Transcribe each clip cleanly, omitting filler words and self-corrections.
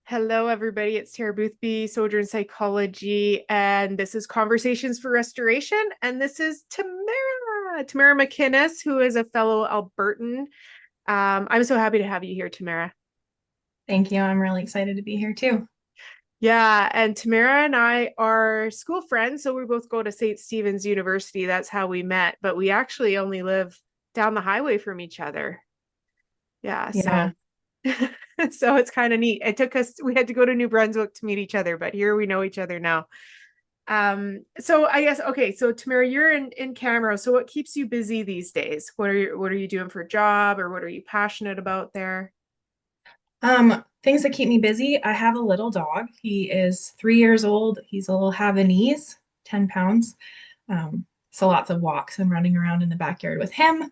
Hello, everybody. It's Tara Boothby, Sojourn Psychology, and this is Conversations for Restoration. And this is Tamara MacInnis, who is a fellow Albertan. I'm so happy to have you here, Tamara. Thank you. I'm really excited to be here too. Yeah, and Tamara and I are school friends, so we both go to St. Stephen's University. That's how we met, but we actually only live down the highway from each other. Yeah, Yeah. so so it's kind of neat. We had to go to New Brunswick to meet each other, but here we know each other now. So I guess okay, so Tamara, you're in Camero. So what keeps you busy these days? What are you doing for a job, or what are you passionate about there? Things that keep me busy. I have a little dog. He is 3 years old. He's a little Havanese, 10 pounds. So lots of walks and running around in the backyard with him.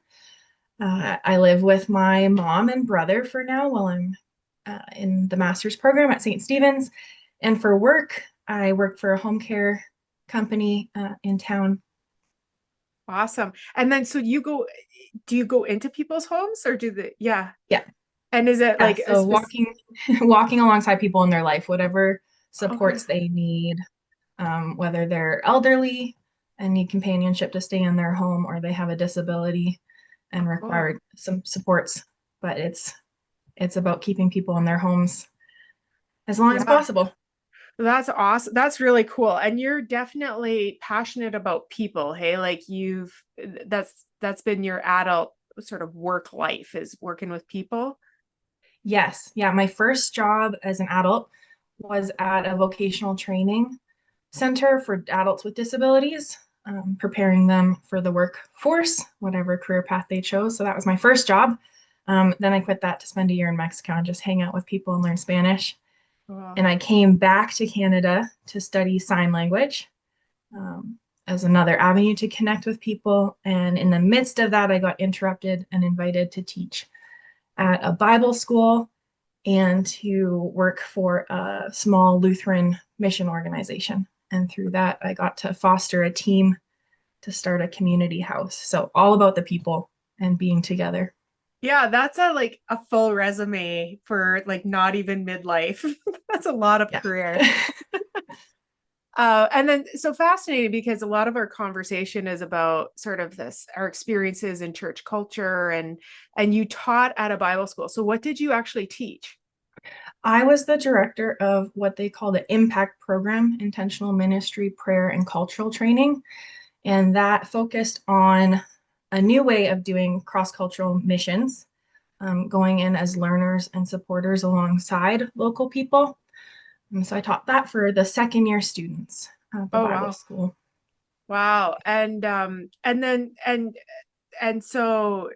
I live with my mom and brother for now while I'm in the master's program at St. Stephen's. And for work, I work for a home care company in town. Awesome. And then do you go into people's homes or yeah. Yeah. And is it Yeah. like a So specific? walking alongside people in their life, whatever Okay. supports they need, whether they're elderly and need companionship to stay in their home or they have a disability and Cool. require some supports. But it's about keeping people in their homes as long as Yeah. possible. That's awesome. That's really cool. And you're definitely passionate about people, hey? Like that's been your adult sort of work life is working with people. Yes. Yeah. My first job as an adult was at a vocational training center for adults with disabilities, preparing them for the workforce, whatever career path they chose. So that was my first job. Then I quit that to spend a year in Mexico and just hang out with people and learn Spanish. Wow. And I came back to Canada to study sign language um, as another avenue to connect with people. And in the midst of that, I got interrupted and invited to teach at a Bible school and to work for a small Lutheran mission organization. And through that, I got to foster a team to start a community house. So all about the people and being together. Yeah, that's a full resume for like not even midlife. That's a lot of Yeah. career. And then so fascinating because a lot of our conversation is about sort of this our experiences in church culture and you taught at a Bible school. So what did you actually teach? I was the director of what they call the Impact Program, Intentional Ministry, Prayer, and Cultural Training. And that focused on a new way of doing cross-cultural missions, going in as learners and supporters alongside local people. And so I taught that for the second year students at the Oh Bible wow. school. Wow. And so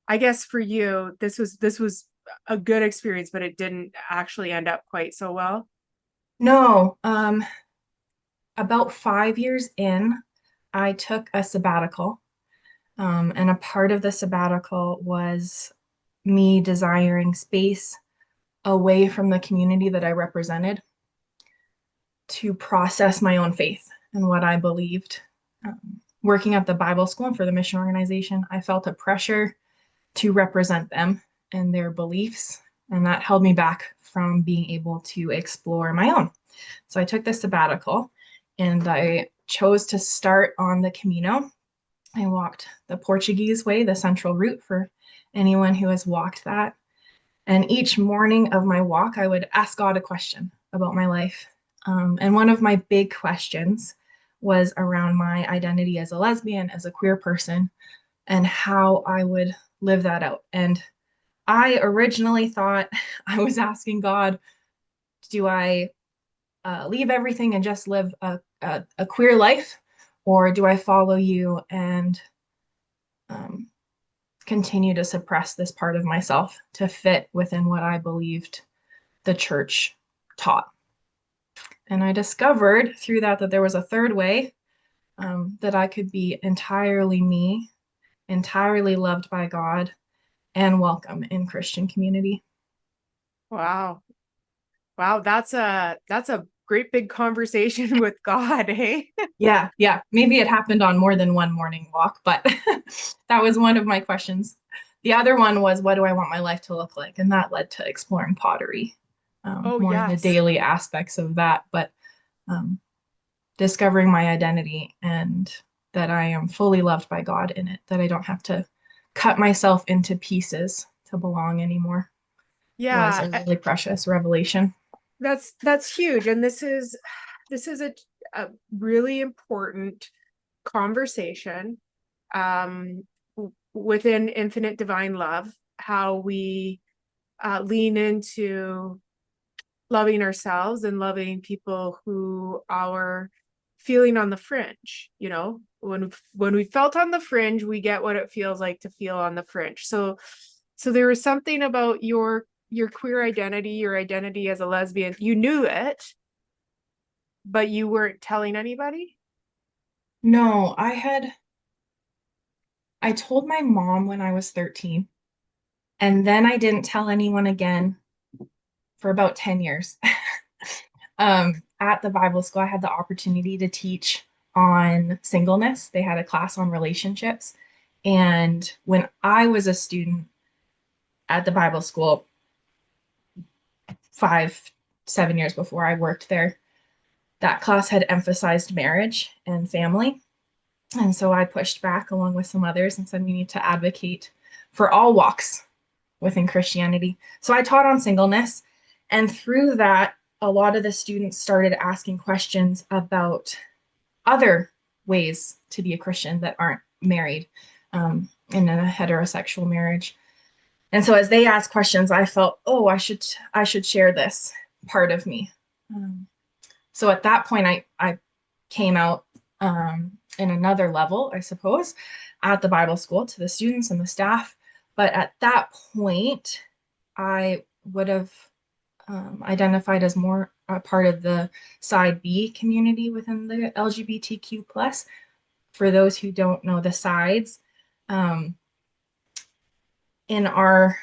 I guess for you this was a good experience, but it didn't actually end up quite so well. No, about 5 years in, I took a sabbatical. And a part of the sabbatical was me desiring space away from the community that I represented to process my own faith and what I believed. Working at the Bible school and for the mission organization, I felt a pressure to represent them and their beliefs, and that held me back from being able to explore my own. So I took the sabbatical and I chose to start on the Camino. I walked the Portuguese way, the central route for anyone who has walked that. And each morning of my walk, I would ask God a question about my life. And one of my big questions was around my identity as a lesbian, as a queer person, and how I would live that out. And I originally thought I was asking God, do I leave everything and just live a queer life? Or do I follow you and um, continue to suppress this part of myself to fit within what I believed the church taught? And I discovered through that there was a third way, that I could be entirely me, entirely loved by God, and welcome in Christian community. Wow. Wow, that's a great big conversation with God, hey? Yeah, yeah. Maybe it happened on more than one morning walk, but that was one of my questions. The other one was, what do I want my life to look like? And that led to exploring pottery. Oh, more in the yes. daily aspects of that, but um, discovering my identity and that I am fully loved by God in it, that I don't have to cut myself into pieces to belong anymore was Yeah, a really precious revelation. that's huge. And this is a really important conversation within infinite divine love, how we lean into loving ourselves and loving people who are feeling on the fringe. When we felt on the fringe, we get what it feels like to feel on the fringe. So there was something about your queer identity, your identity as a lesbian. You knew it, but you weren't telling anybody. No, I told my mom when I was 13, and then I didn't tell anyone again for about 10 years. At the Bible school, I had the opportunity to teach on singleness. They had a class on relationships. And when I was a student at the Bible school, 7 years before I worked there, that class had emphasized marriage and family. And so I pushed back along with some others and said we need to advocate for all walks within Christianity. So I taught on singleness. And through that, a lot of the students started asking questions about other ways to be a Christian that aren't married in a heterosexual marriage. And so as they asked questions, I felt, oh, I should share this part of me. So at that point, I came out in another level, I suppose, at the Bible school to the students and the staff. But at that point, I would have identified as more a part of the side B community within the LGBTQ plus. For those who don't know the sides, um, in our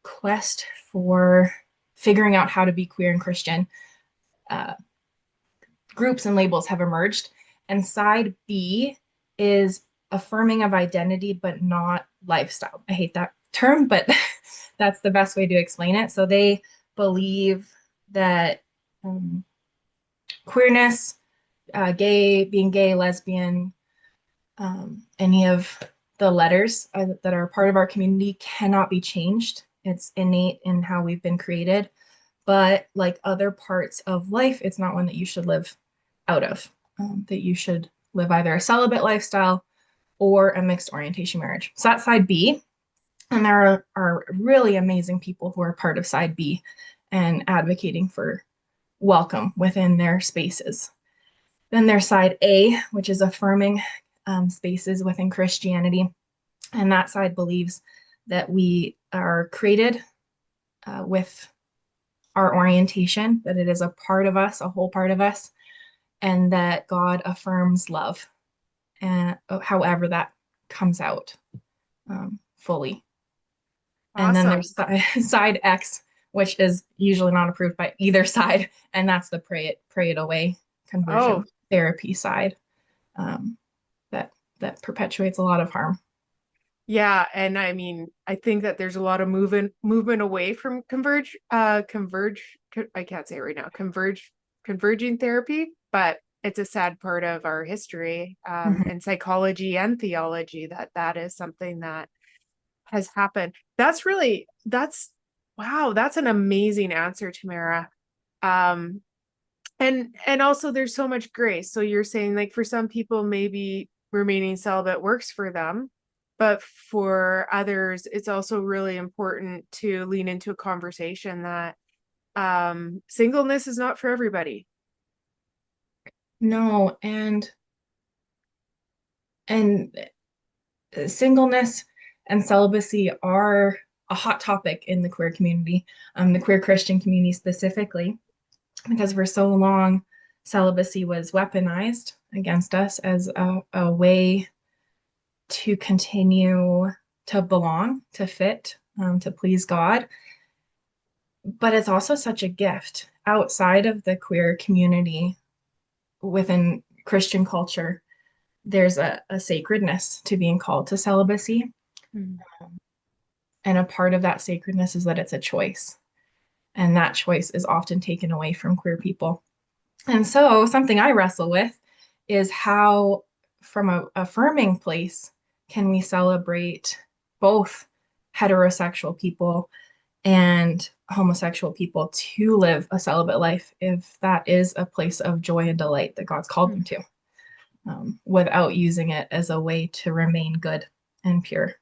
quest for figuring out how to be queer and Christian, uh, groups and labels have emerged. And side B is affirming of identity, but not lifestyle. I hate that term, but that's the best way to explain it. So they believe that um, queerness, being gay, lesbian, any of the letters that are part of our community cannot be changed. It's innate in how we've been created. But like other parts of life, it's not one that you should live out of, that you should live either a celibate lifestyle or a mixed orientation marriage. So that's side B. And there are really amazing people who are part of side B and advocating for welcome within their spaces. Then there's side A, which is affirming spaces within Christianity. And that side believes that we are created with our orientation, that it is a part of us, a whole part of us, and that God affirms love, and however that comes out fully. And then Awesome. there's side X, which is usually not approved by either side, and that's the pray it away Oh, conversion therapy side um, that perpetuates a lot of harm. yeah. And I mean, I think that there's a lot of movement away from I can't say it right now, converging therapy, but it's a sad part of our history, Mhm. and psychology and theology, that is something that has happened. That's wow, that's an amazing answer, Tamara. Um, and also there's so much grace. So you're saying, like, for some people maybe remaining celibate works for them, but for others it's also really important to lean into a conversation that singleness is not for everybody. No, and singleness and celibacy are a hot topic in the queer community, the queer Christian community specifically, because for so long celibacy was weaponized against us as a way to continue to belong, to fit, to please God. But it's also such a gift outside of the queer community within Christian culture. There's a sacredness to being called to celibacy. Mm. And a part of that sacredness is that it's a choice. And that choice is often taken away from queer people. And so, something I wrestle with is how, from a affirming place, can we celebrate both heterosexual people and homosexual people to live a celibate life if that is a place of joy and delight that God's called them to, without using it as a way to remain good and pure,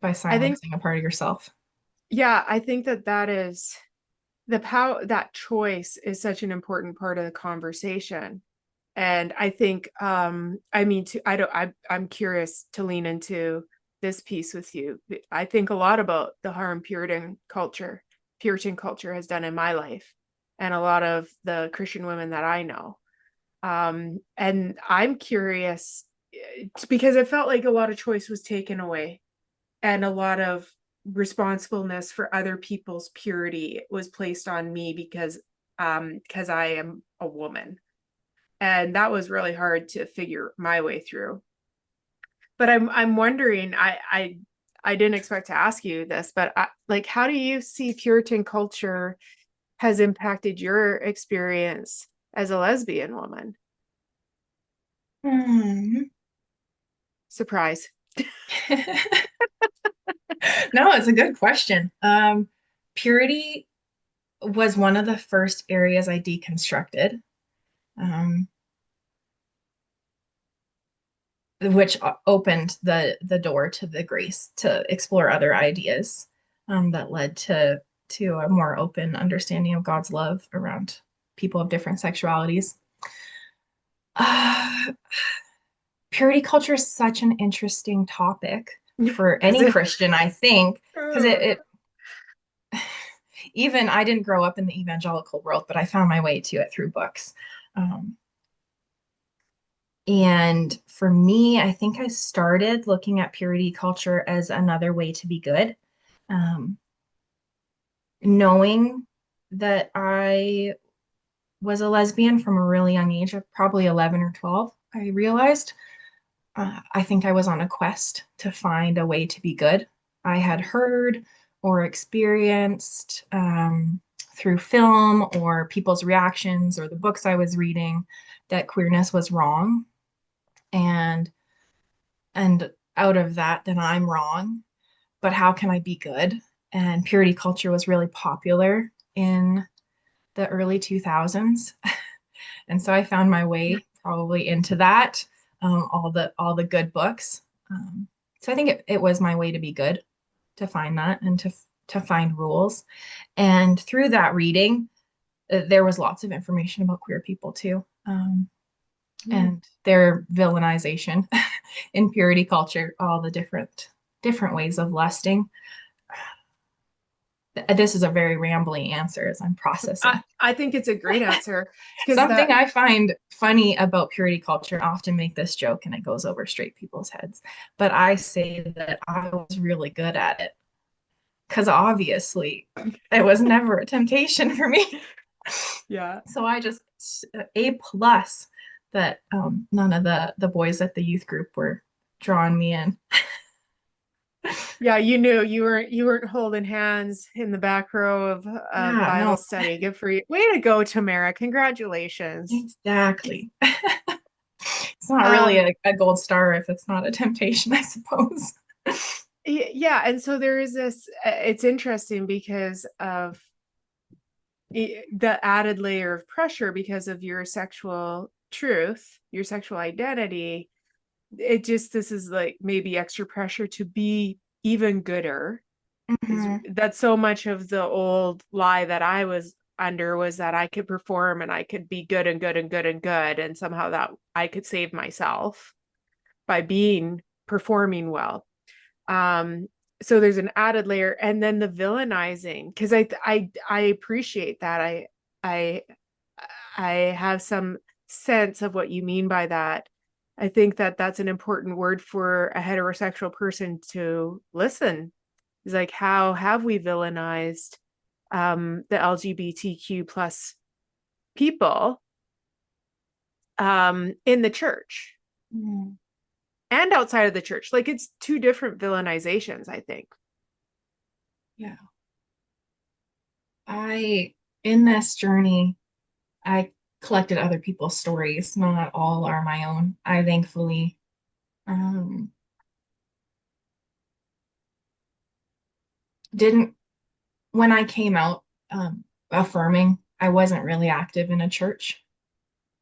by I think, silencing a part of yourself. yeah, I think that that is the power, that choice is such an important part of the conversation. And I think, I mean, I'm curious to lean into this piece with you. I think a lot about the harm Puritan culture has done in my life, and a lot of the Christian women that I know. And I'm curious because it felt like a lot of choice was taken away, and a lot of responsibleness for other people's purity was placed on me because I am a woman, and that was really hard to figure my way through. But I'm wondering, I didn't expect to ask you this, but like, how do you see Puritan culture has impacted your experience as a lesbian woman? Hmm. Surprise. No, it's a good question. Purity was one of the first areas I deconstructed, um, which opened the door to the grace to explore other ideas, that led to a more open understanding of God's love around people of different sexualities. Uh, Purity culture is such an interesting topic for Is any it? Christian, I think, because it even I didn't grow up in the evangelical world, but I found my way to it through books. Um, and for me, I think I started looking at purity culture as another way to be good. Um, Knowing that I was a lesbian from a really young age, of probably 11 or 12, I realized I think I was on a quest to find a way to be good. I had heard or experienced, through film or people's reactions or the books I was reading, that queerness was wrong. And and out of that, then I'm wrong. But how can I be good? And purity culture was really popular in the early 2000s. And so I found my way probably into that, all the good books. So I think it was my way to be good, to find that and to find rules. And through that reading, there was lots of information about queer people too, Mm. and their villainization in purity culture, all the different ways of lusting. This is a very rambling answer as I'm processing. I think it's a great answer because Something that, I find funny about purity culture, I often make this joke and it goes over straight people's heads, but I say that I was really good at it because obviously it was never a temptation for me. yeah. So I just A plus that, none of the boys at the youth group were drawing me in. Yeah, you knew you weren't holding hands in the back row of Yeah, Bible no, study. Good for you. Way to go, Tamara. Congratulations. exactly. It's not really Um, a gold star if it's not a temptation, I suppose. yeah, and so there is this, it's interesting because of the added layer of pressure because of your sexual truth, your sexual identity. It just, this is like maybe extra pressure to be even gooder. Is Mhm. that so much of the old lie that I was under was that I could perform and I could be good and good and good and good, and somehow that I could save myself by being performing well. um so there's an added layer, and then the villainizing, because I appreciate that. I I have some sense of what you mean by that. I think that that's an important word for a heterosexual person to listen. Is like, how have we villainized the LGBTQ plus people in the church Mm, and outside of the church? Like, it's two different villainizations, I think. yeah. I, in this journey, I collected other people's stories. Not all are my own. I thankfully um, didn't, when I came out affirming, I wasn't really active in a church.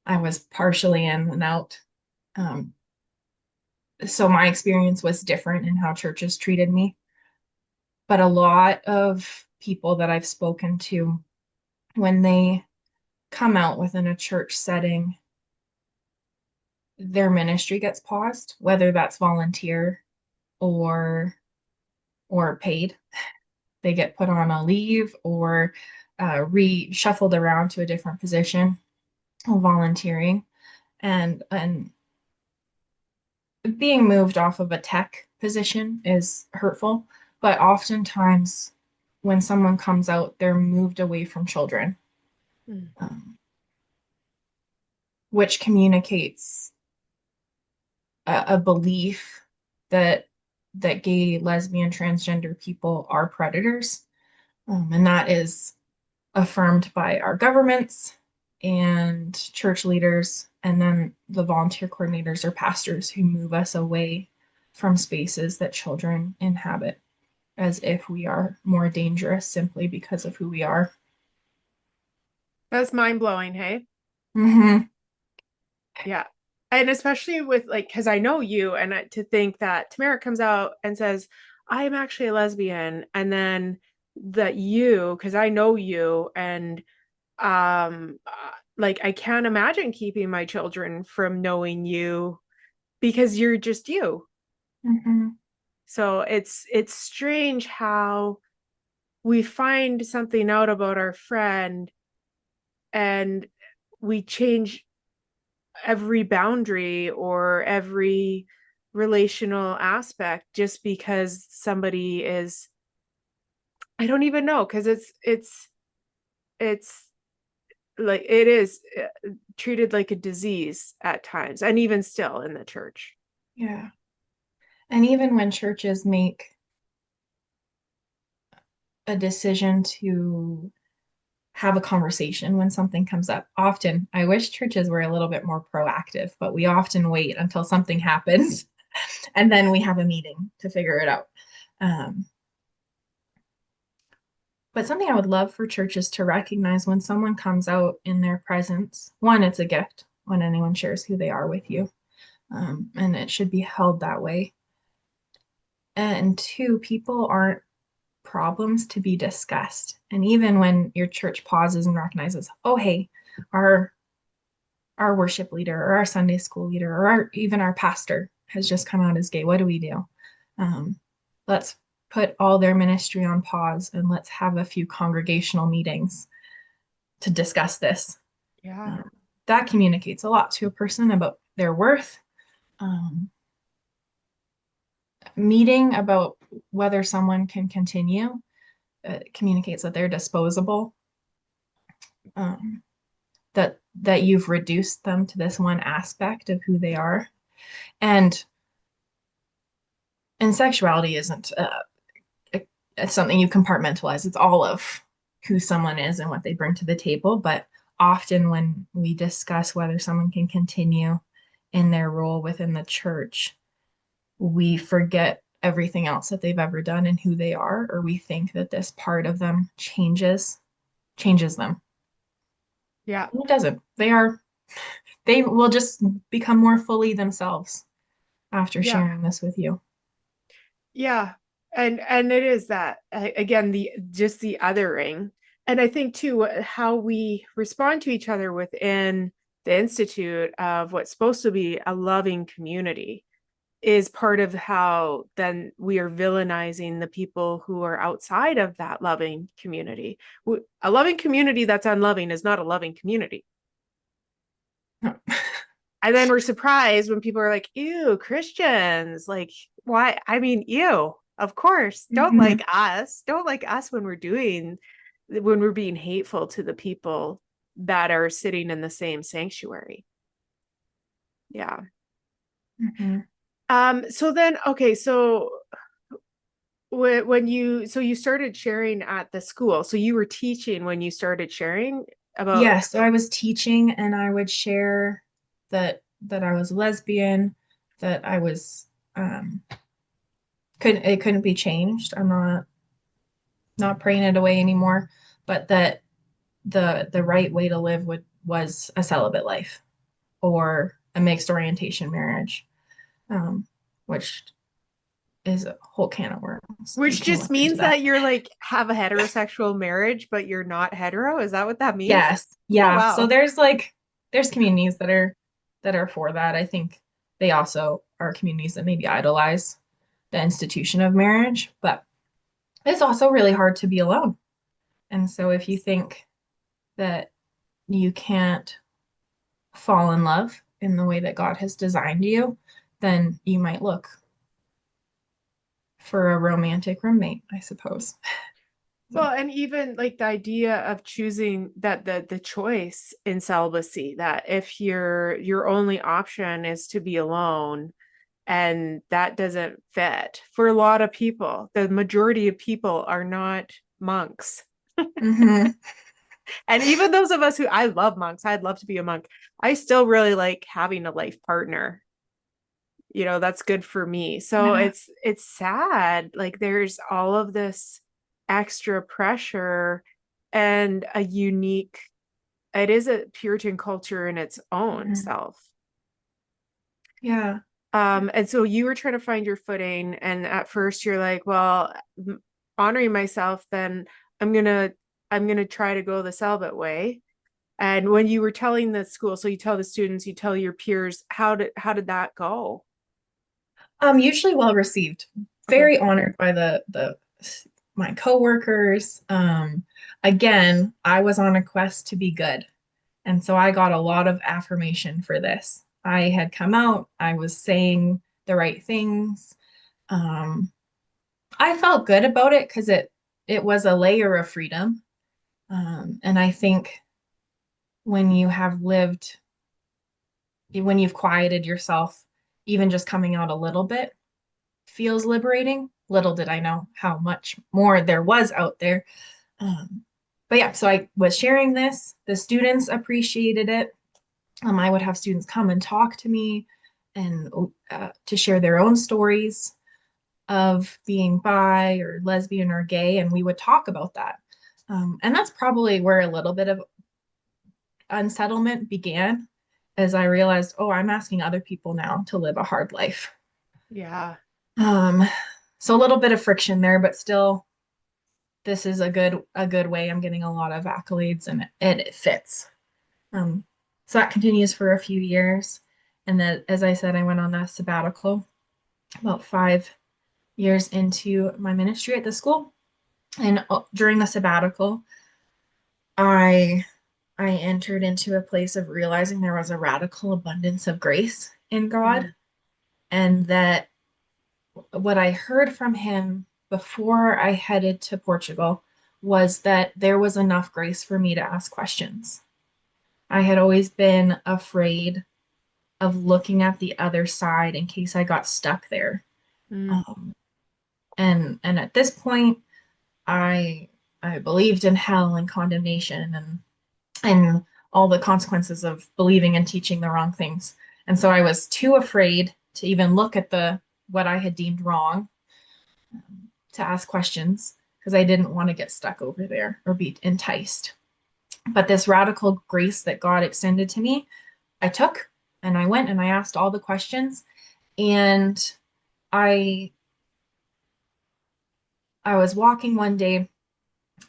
I was partially in and out. Um, so my experience was different in how churches treated me. But a lot of people that I've spoken to, when they come out within a church setting, their ministry gets paused, whether that's volunteer or paid. They get put on a leave or reshuffled around to a different position of volunteering, and being moved off of a tech position is hurtful. But oftentimes, when someone comes out, they're moved away from children, Mm. um, which communicates a belief that gay, lesbian, transgender people are predators, and that is affirmed by our governments and church leaders, and then the volunteer coordinators or pastors who move us away from spaces that children inhabit as if we are more dangerous simply because of who we are. That's mind blowing, hey? Mm-hmm. Yeah. And especially with like, because I know you, and to think that Tamara comes out and says, I am actually a lesbian, and then that you, because I know you, and like I can't imagine keeping my children from knowing you because you're just you. Mm-hmm. So it's strange how we find something out about our friend and we change every boundary or every relational aspect just because somebody is, I don't even know, because it's like it is treated like a disease at times, and even still in the church. Yeah. And even when churches make a decision to have a conversation when something comes up, often I wish churches were a little bit more proactive, but we often wait until something happens and then we have a meeting to figure it out. Um, but something I would love for churches to recognize when someone comes out in their presence, one, it's a gift when anyone shares who they are with you, and it should be held that way. And two, people aren't problems to be discussed. And even when your church pauses and recognizes, oh, hey, our worship leader or our Sunday school leader or even our pastor has just come out as gay. What do we do? Um, let's put all their ministry on pause and let's have a few congregational meetings to discuss this. Yeah. Um, that communicates a lot to a person about their worth. Um, Meeting about whether someone can continue communicates that they're disposable. Um, that you've reduced them to this one aspect of who they are, and sexuality isn't something you compartmentalize. It's all of who someone is and what they bring to the table. But often when we discuss whether someone can continue in their role within the church, we forget everything else that they've ever done and who they are, or we think that this part of them changes them. Yeah. And it doesn't. They will just become more fully themselves after Yeah. sharing this with you. Yeah. And it is that again, the just the othering. And I think too how we respond to each other within the institute of what's supposed to be a loving community is part of how then we are villainizing the people who are outside of that loving community. A loving community that's unloving is not a loving community. And then we're surprised when people are like, ew, Christians. Like, why? I mean, ew, of course. Don't Mhm. like us. Don't like us when we're being hateful to the people that are sitting in the same sanctuary. Yeah. Mhm. So then, okay, so when you so you started sharing at the school, so you were teaching when you started sharing about. Yeah, so I was teaching and I would share that I was lesbian, that I was couldn't be changed. I'm not praying it away anymore, but that the right way to live was a celibate life or a mixed orientation marriage, um, which is a whole can of worms. We Which can just look into means that. that you're like have a heterosexual marriage, but you're not hetero. Is that what that means? Yes, Oh, yeah. So wow. there's communities that are for that. I think they also are communities that maybe idolize the institution of marriage, but it's also really hard to be alone. And so if you think that you can't fall in love in the way that God has designed you, then you might look for a romantic roommate, I suppose. So, Well, and even like the idea of choosing that the choice in celibacy, that if your only option is to be alone, and that doesn't fit for a lot of people. The majority of people are not monks. mhm, And even those of us who I love monks, I'd love to be a monk. I still really like having a life partner. That's good for me. So yeah, it's sad. Like there's all of this extra pressure and it is a Puritan culture in its own mhm, self. yeah. And so you were trying to find your footing, and at first you're like, well, honoring myself, then I'm gonna I'm gonna try to go the celibate way. And when you were telling the school, so you tell the students, you tell your peers, how did that go? Usually well received. Okay. Very honored by the my coworkers. Again, I was on a quest to be good. And so I got a lot of affirmation for this. I had come out, I was saying the right things. Um, I felt good about it because it was a layer of freedom. And I think when you have lived, when you've quieted yourself, even just coming out a little bit feels liberating. Little did I know how much more there was out there. Um, but yeah, so I was sharing this. The students appreciated it. I would have students come and talk to me and to share their own stories of being bi or lesbian or gay, and we would talk about that. And that's probably where a little bit of unsettlement began, as I realized, oh, I'm asking other people now to live a hard life. Yeah. Um, so a little bit of friction there, but still, this is a good way. I'm getting a lot of accolades, and it fits. Um, so that continues for a few years. And then, as I said, I went on a sabbatical about 5 years into my ministry at the school. And during the sabbatical, I I entered into a place of realizing there was a radical abundance of grace in God, Mm, and that what I heard from him before I headed to Portugal was that there was enough grace for me to ask questions. I had always been afraid of looking at the other side in case I got stuck there. mm, Um, and at this point, I I believed in hell and condemnation and all the consequences of believing and teaching the wrong things. And so I was too afraid to even look at the what I had deemed wrong, to ask questions because I didn't want to get stuck over there or be enticed. But this radical grace that God extended to me, I took and I went and I asked all the questions. And I I was walking one day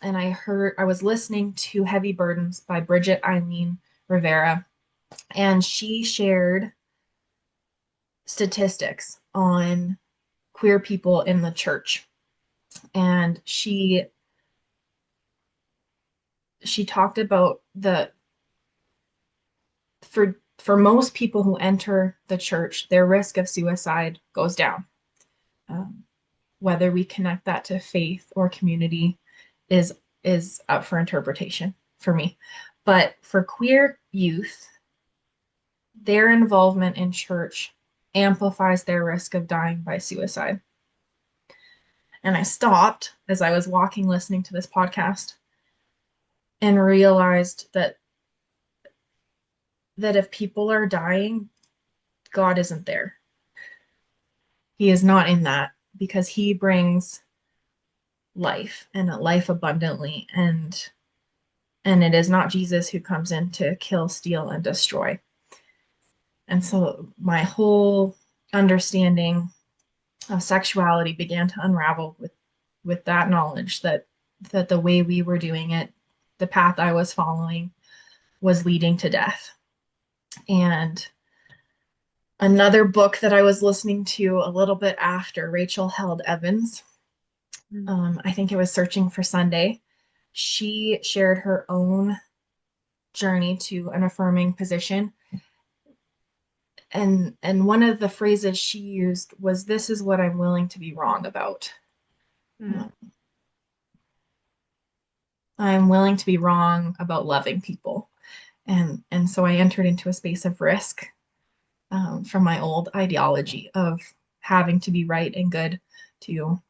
and I was listening to Heavy Burdens by Bridget Eileen Rivera, and she shared statistics on queer people in the church. And she talked about the for most people who enter the church, their risk of suicide goes down. Um, whether we connect that to faith or community is is up for interpretation for me. But for queer youth, their involvement in church amplifies their risk of dying by suicide. And I stopped as I was walking, listening to this podcast, and realized that if people are dying, God isn't there. He is not in that, because he brings life and a life abundantly, and it is not Jesus who comes in to kill, steal, and destroy. And so my whole understanding of sexuality began to unravel with that knowledge, that the way we were doing it, the path I was following, was leading to death. And another book that I was listening to a little bit after, Rachel Held Evans, I think it was Searching for Sunday. She shared her own journey to an affirming position. And one of the phrases she used was, "This is what I'm willing to be wrong about." Mm. I'm willing to be wrong about loving people. And so I entered into a space of risk, from my old ideology of having to be right and good, to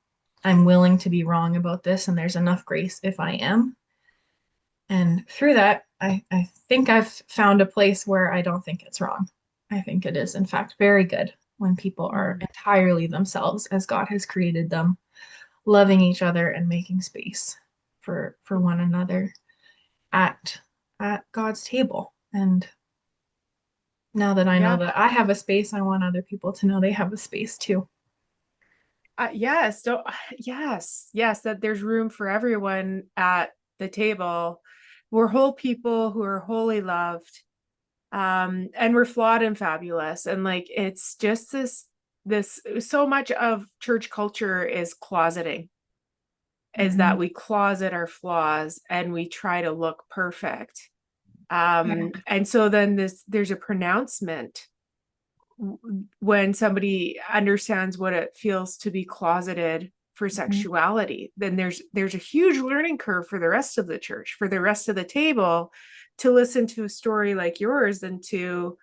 I'm willing to be wrong about this, and there's enough grace if I am. And through that, I think I've found a place where I don't think it's wrong. I think it is, in fact, very good when people are entirely themselves as God has created them, loving each other and making space for one another at God's table. And now that I know Yeah. that I have a space, I want other people to know they have a space too. Yes. So, yes, that there's room for everyone at the table. We're whole people who are wholly loved. And we're flawed and fabulous. And like, it's just this so much of church culture is closeting, is Mm-hmm. that we closet our flaws and we try to look perfect. Yeah. And so then there's a pronouncement when somebody understands what it feels to be closeted for Mm-hmm. sexuality. Then there's a huge learning curve for the rest of the church, for the rest of the table, to listen to a story like yours and to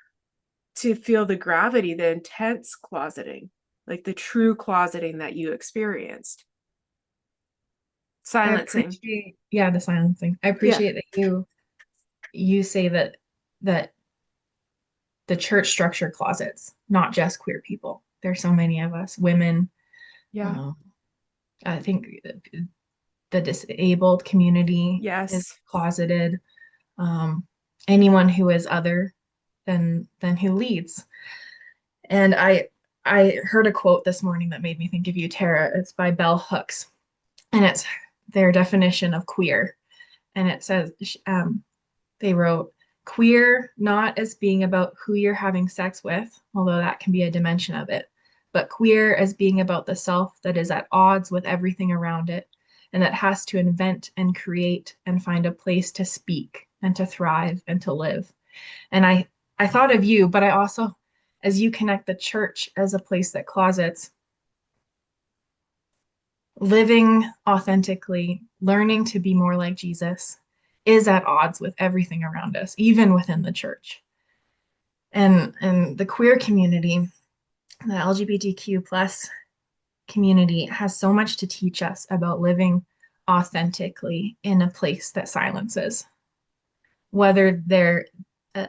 feel the gravity, the intense closeting, like the true closeting that you experienced. I Silencing. appreciate, yeah, the silencing. I Yeah. appreciate that you say that the church structure closets, not just queer people. There's so many of us, women. Yeah. Um, I think the disabled community is Yes. closeted. Um, Anyone who is other than who leads. And I heard a quote this morning that made me think of you, Tara. It's by Bell Hooks, and it's their definition of queer. And it says, they wrote, "Queer not as being about who you're having sex with, although that can be a dimension of it, but queer as being about the self that is at odds with everything around it, and that has to invent and create and find a place to speak and to thrive and to live." And I thought of you, but I also, as you connect the church as a place that closets, living authentically, learning to be more like Jesus is at odds with everything around us, even within the church. And the queer community, the LGBTQ plus community, has so much to teach us about living authentically in a place that silences. Whether they're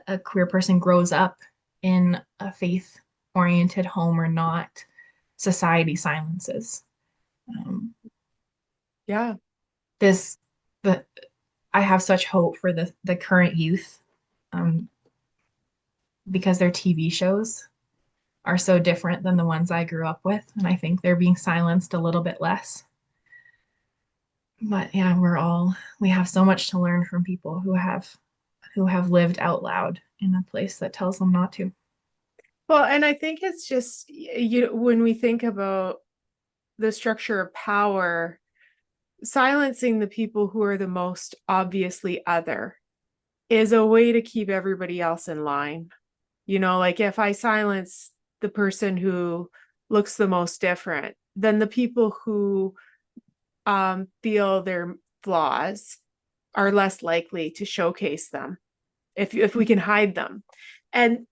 a queer person grows up in a faith oriented home or not, society silences. Um, Yeah. this the I have such hope for the current youth, um, because their TV shows are so different than the ones I grew up with, and I think they're being silenced a little bit less. But yeah, we have so much to learn from people who have lived out loud in a place that tells them not to. Well, and I think it's just when we think about the structure of power, silencing the people who are the most obviously other is a way to keep everybody else in line. Like if I silence the person who looks the most different, then the people who feel their flaws are less likely to showcase them if we can hide them. And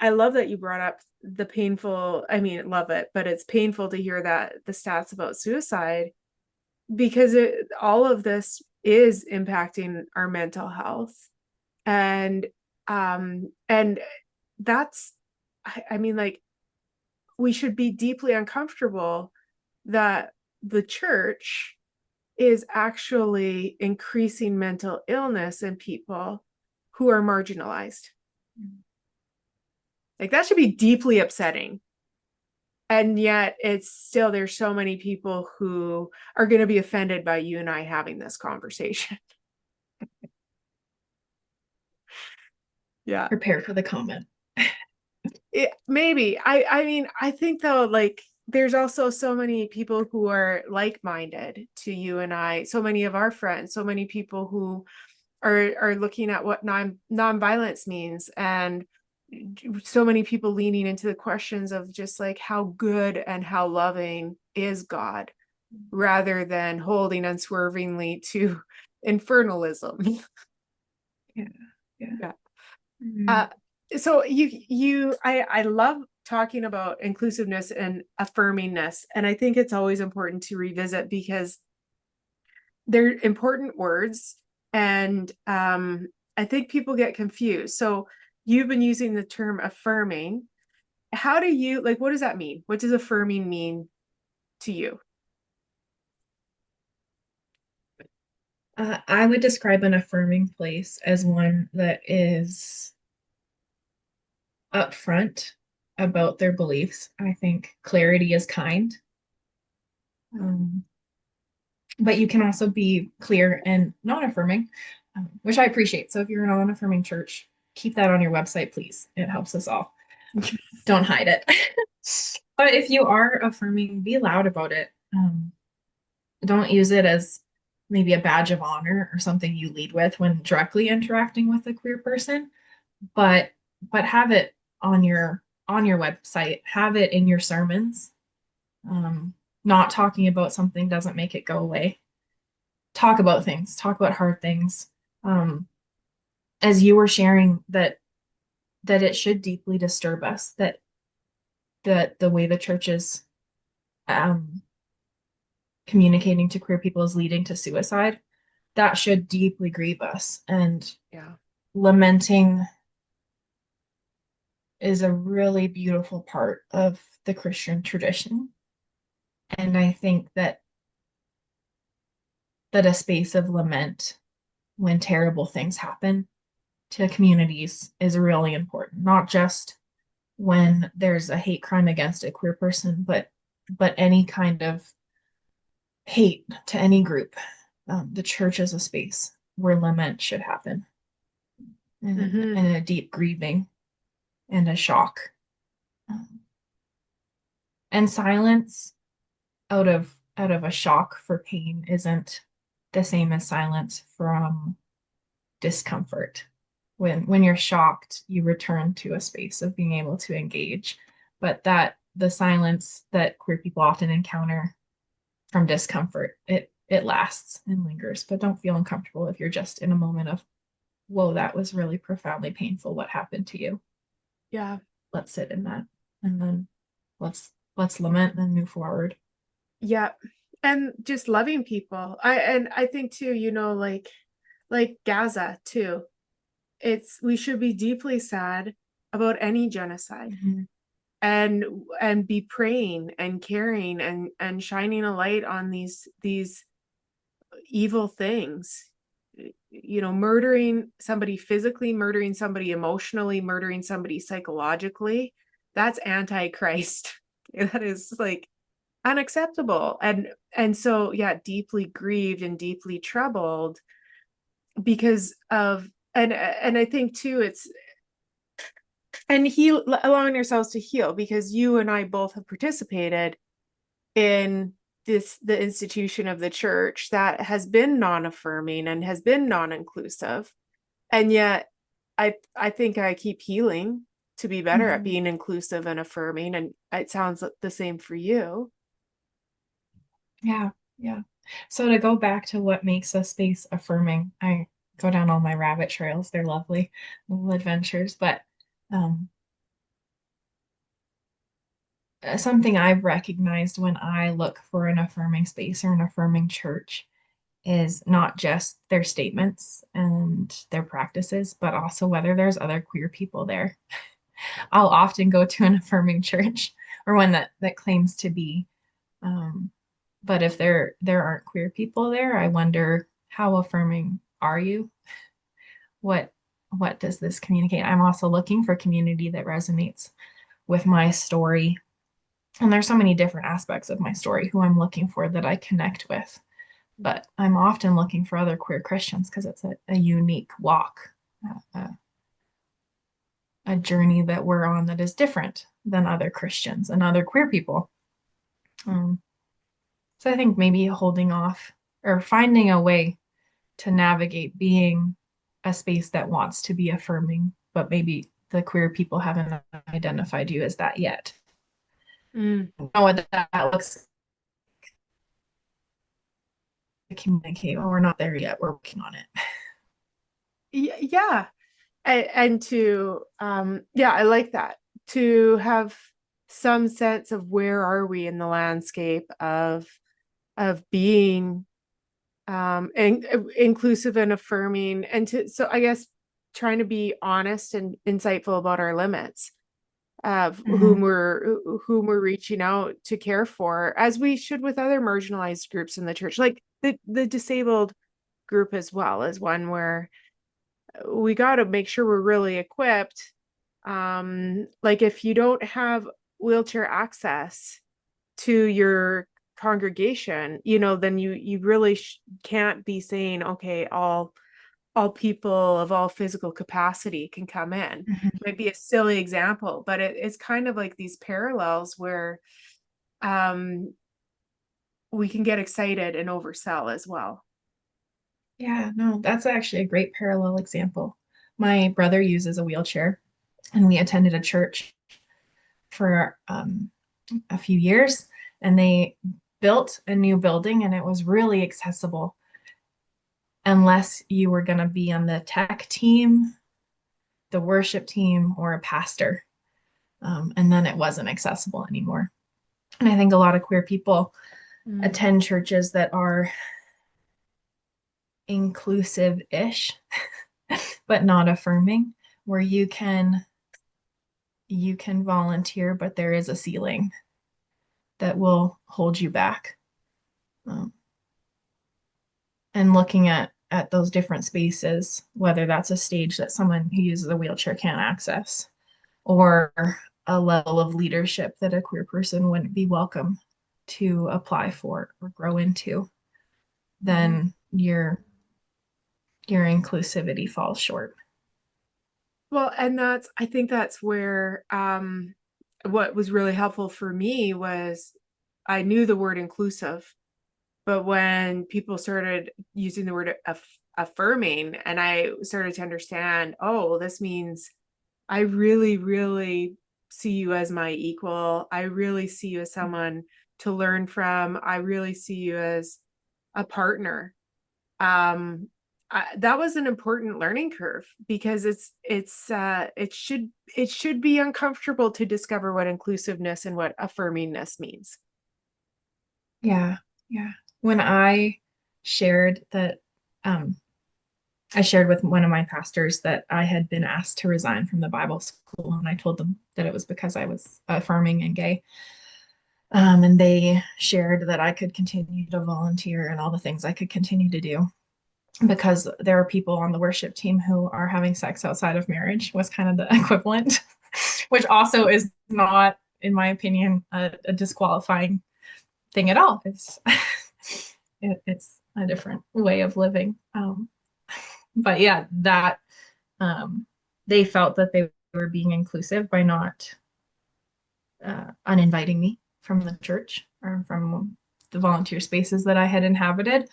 I love that you brought up the painful, I mean, love it, but it's painful to hear that the stats about suicide, because all of this is impacting our mental health. And that's, I mean, like, we should be deeply uncomfortable that the church is actually increasing mental illness in people who are marginalized. Like, that should be deeply upsetting. And yet it's still, there's so many people who are going to be offended by you and I having this conversation. Yeah. Prepare for the comment. Maybe. I mean, I think though, like, there's also so many people who are like-minded to you and I, so many of our friends, so many people who are looking at what non-violence means, and so many people leaning into the questions of just like how good and how loving is God, rather than holding unswervingly to infernalism. Yeah. Yeah. Yeah. Mhm. So I love talking about inclusiveness and affirmingness, and I think it's always important to revisit because they're important words, and I think people get confused. So you've been using the term affirming. How do you, like, what does that mean? What does affirming mean to you? I would describe an affirming place as one that is upfront about their beliefs. I think clarity is kind. Um, but you can also be clear and non-affirming, which I appreciate. So if you're a non-affirming church, keep that on your website, please. It helps us all. Don't hide it. But if you are affirming, be loud about it. Don't use it as maybe a badge of honor or something you lead with when directly interacting with a queer person, but have it on your website, have it in your sermons. Not talking about something doesn't make it go away. Talk about things, talk about hard things. Um, as you were sharing that it should deeply disturb us that the way the church is um, communicating to queer people is leading to suicide, that should deeply grieve us. And Yeah. lamenting is a really beautiful part of the Christian tradition. And I think that a space of lament when terrible things happen to communities is really important, not just when there's a hate crime against a queer person, but any kind of hate to any group. The church is a space where lament should happen, Mm-hmm. and a deep grieving and a shock. Um, and silence out of a shock for pain isn't the same as silence from discomfort. When you're shocked, you return to a space of being able to engage. But that the silence that queer people often encounter from discomfort, it lasts and lingers. But don't feel uncomfortable if you're just in a moment of, whoa, that was really profoundly painful. What happened to you? Yeah. Let's sit in that. And then let's lament and move forward. Yeah. And just loving people. I think too, like Gaza too. We should be deeply sad about any genocide, Mhm. and be praying and caring and shining a light on these evil things. Murdering somebody physically, murdering somebody emotionally, murdering somebody psychologically, that's antichrist. That is like unacceptable. And so, yeah, deeply grieved and deeply troubled because of, and I think too, it's, and allowing yourselves to heal, because you and I both have participated in the institution of the church that has been non-affirming and has been non-inclusive. And yet I think I keep healing to be better at Mhm. being inclusive and affirming, and it sounds the same for you. Yeah, yeah. So to go back to what makes a space affirming, I go down all my rabbit trails. They're lovely little adventures, but um, something I've recognized when I look for an affirming space or an affirming church is not just their statements and their practices, but also whether there's other queer people there. I'll often go to an affirming church or one that claims to be. Um, but if there aren't queer people there, I wonder, how affirming are you? What what does this communicate? I'm also looking for community that resonates with my story. And there's so many different aspects of my story who I'm looking for that I connect with. But I'm often looking for other queer Christians because it's a unique walk, a journey that we're on that is different than other Christians and other queer people. Um, so I think maybe holding off or finding a way to navigate being a space that wants to be affirming, but maybe the queer people haven't identified you as that yet. Mm. I don't know what that looks like to communicate. Well, we're not there yet. We're working on it. Yeah. And to yeah, I like that, to have some sense of where are we in the landscape of being inclusive and affirming, and to, so I guess trying to be honest and insightful about our limits of Mhm. whom we're reaching out to care for, as we should with other marginalized groups in the church, like the disabled group as well, as one where we got to make sure we're really equipped. Like if you don't have wheelchair access to your congregation, then you really can't be saying, okay, all people of all physical capacity can come in. Mhm. Might be a silly example, but it's kind of like these parallels where um we can get excited and oversell as well. Yeah, no, that's actually a great parallel example. My brother uses a wheelchair, and we attended a church for a few years, and they built a new building, and it was really accessible unless you were going to be on the tech team, the worship team, or a pastor. And then it wasn't accessible anymore. And I think a lot of queer people Mm. attend churches that are inclusive-ish, but not affirming, where you can volunteer, but there is a ceiling that will hold you back. Um, and looking at those different spaces, whether that's a stage that someone who uses a wheelchair can't access, or a level of leadership that a queer person wouldn't be welcome to apply for or grow into, Mhm. then your inclusivity falls short. Well, and I think that's where what was really helpful for me was I knew the word inclusive, but when people started using the word affirming, and I started to understand, oh, well, this means I really, really see you as my equal. I really see you as someone to learn from. I really see you as a partner. That was an important learning curve, because it should be uncomfortable to discover what inclusiveness and what affirmingness means. Yeah, yeah. When shared that, um, I shared with one of my pastors that I had been asked to resign from the Bible school, and I told them that it was because I was affirming and gay. And they shared that I could continue to volunteer and all the things I could continue to do because there are people on the worship team who are having sex outside of marriage, was kind of the equivalent, which also is not, in my opinion, a disqualifying thing at all. It's a different way of living. But yeah, that um, they felt that they were being inclusive by not uninviting me from the church or from the volunteer spaces that I had inhabited.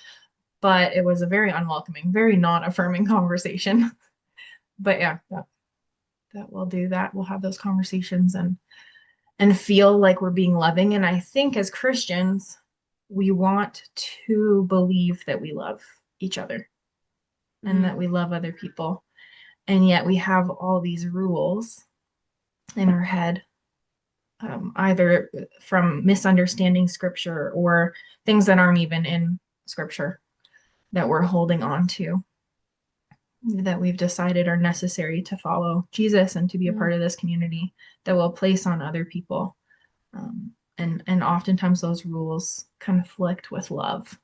But it was a very unwelcoming, very non-affirming conversation. But yeah, that will do that. We'll have those conversations and feel like we're being loving. And I think as Christians, we want to believe that we love each other and Mm. that we love other people. And yet we have all these rules in our head either from misunderstanding scripture or things that aren't even in scripture that we're holding on to, that we've decided are necessary to follow Jesus and to be a Mm. part of this community, that we'll place on other people. And oftentimes those rules conflict with love.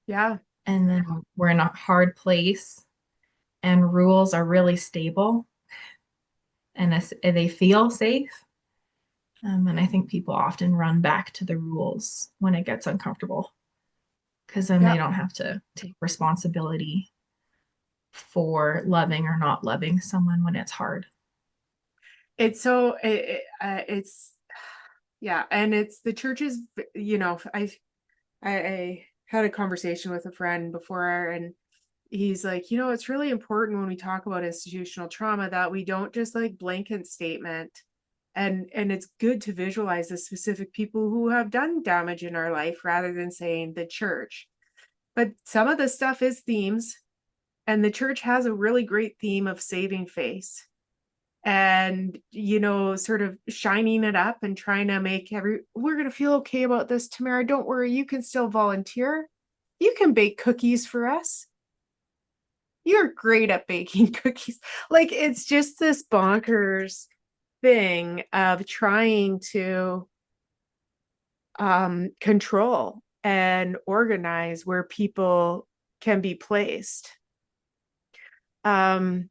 Yeah. And then we're in a hard place and rules are really stable and they feel safe. And I think people often run back to the rules when it gets uncomfortable because then Yeah. they don't have to take responsibility for loving or not loving someone when it's hard. It's so it's yeah, and it's the church's, I had a conversation with a friend before, and he's like, it's really important when we talk about institutional trauma that we don't just like blanket statement, and it's good to visualize the specific people who have done damage in our life rather than saying the church. But some of the stuff is themes, and the church has a really great theme of saving face, and sort of shining it up and trying to make we're going to feel okay about this, Tamara, don't worry, you can still volunteer, you can bake cookies for us, you're great at baking cookies. Like, it's just this bonkers thing of trying to control and organize where people can be placed. um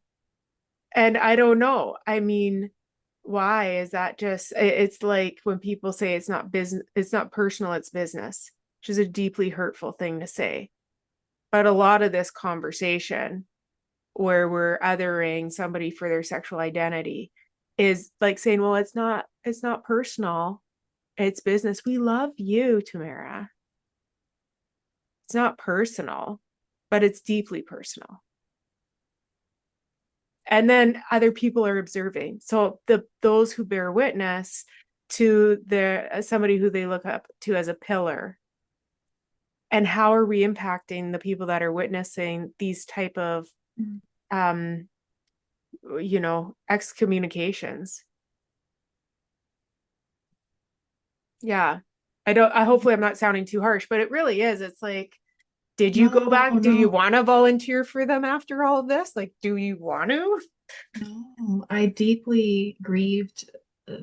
and I don't know, I mean, why is that? Just, it's like when people say it's not business, it's not personal, it's business, which is a deeply hurtful thing to say. But a lot of this conversation where we're othering somebody for their sexual identity is like saying, well, it's not personal, it's business. We love you, Tamara. It's not personal, but it's deeply personal. And then other people are observing, so those who bear witness to their somebody who they look up to as a pillar, and how are we impacting the people that are witnessing these type of um excommunications. Yeah, I hopefully I'm not sounding too harsh, but it really is. It's like, did you go No, back, do you no, want to volunteer for them after all of this? Like, do you want to? no. I deeply grieved uh,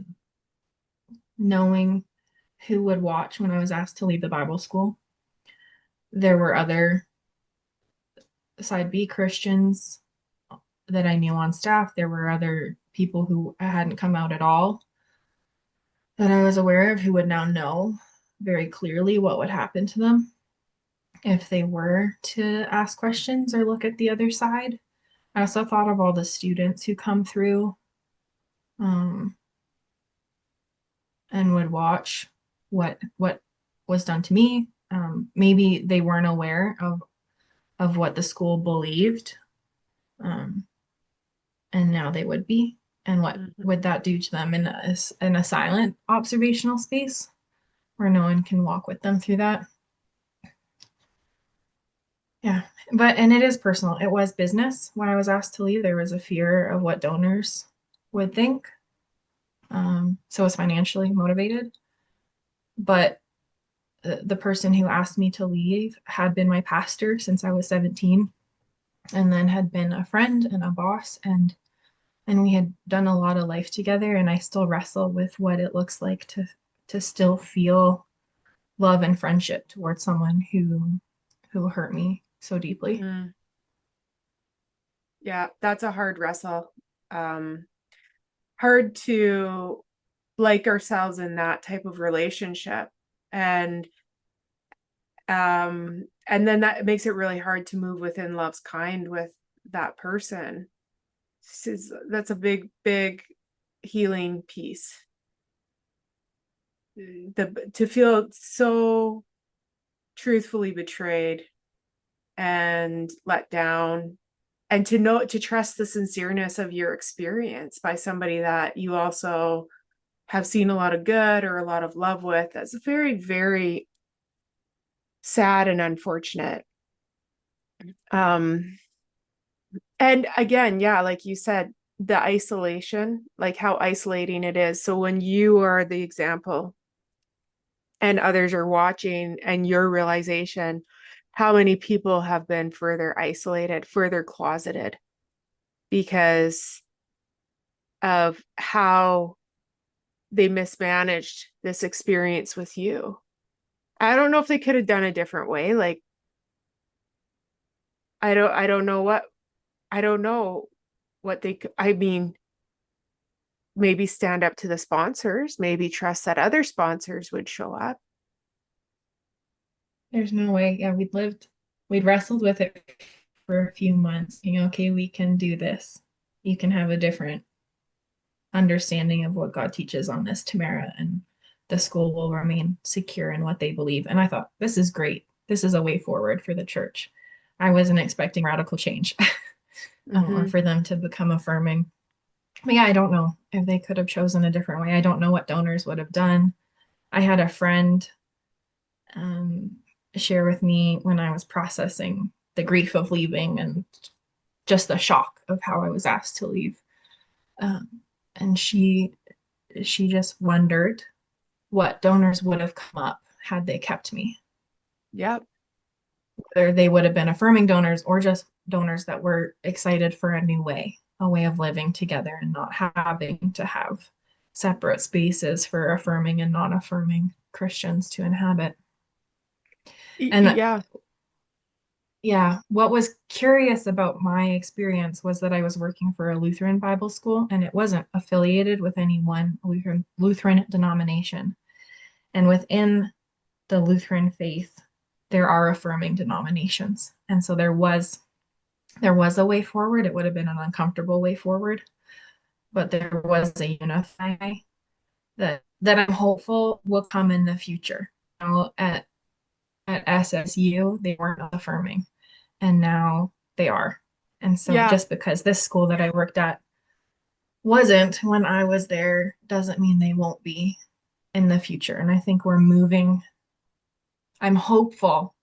knowing who would watch when I was asked to leave the Bible school. There were other side B Christians that I knew on staff. There were other people who hadn't come out at all that I was aware of who would now know very clearly what would happen to them if they were to ask questions or look at the other side. I also thought of all the students who come through um, and would watch what was done to me. Maybe they weren't aware of what the school believed, um, and now they would be. And what Mhm. would that do to them in a silent observational space where no one can walk with them through that? Yeah, and it is personal. It was business. When I was asked to leave, there was a fear of what donors would think. So I was financially motivated. But the person who asked me to leave had been my pastor since I was 17, and then had been a friend and a boss, and we had done a lot of life together, and I still wrestle with what it looks like to still feel love and friendship towards someone who hurt me so deeply. Mm. Yeah, that's a hard wrestle. um Hard to like ourselves in that type of relationship, and then that makes it really hard to move within love's kind with that person. That's a big healing piece, to feel so truthfully betrayed and let down, and to trust the sincereness of your experience by somebody that you also have seen a lot of good or a lot of love with. That's very, very sad and unfortunate. um and again, yeah, like you said, the isolation, like how isolating it is. So when you are the example and others are watching, and your realization, how many people have been further isolated, further closeted because of how they mismanaged this experience with you. I don't know if they could have done a different way. Like, I don't know what, I don't know what they could, I mean, maybe stand up to the sponsors, maybe trust that other sponsors would show up. There's no way. Yeah, we'd wrestled with it for a few months. Okay, we can do this. You can have a different understanding of what God teaches on this, Tamara, and the school will remain secure in what they believe. And I thought, this is great. This is a way forward for the church. I wasn't expecting radical change or Mm-hmm. for them to become affirming. But yeah, I don't know if they could have chosen a different way. I don't know what donors would have done. I had a friend um, share with me when I was processing the grief of leaving and just the shock of how I was asked to leave. Um, and she just wondered what donors would have come up had they kept me. Yep. Whether they would have been affirming donors or just donors that were excited for a way of living together and not having to have separate spaces for affirming and non-affirming Christians to inhabit. And Yeah. yeah, what was curious about my experience was that I was working for a Lutheran Bible school and it wasn't affiliated with any one Lutheran denomination. And within the Lutheran faith, there are affirming denominations. And so there was a way forward. It would have been an uncomfortable way forward, but there was a unify that I'm hopeful will come in the future. At SSU, they weren't affirming, and now they are. And so Yeah. just because this school that I worked at wasn't when I was there doesn't mean they won't be in the future. And I think we're moving. I'm hopeful,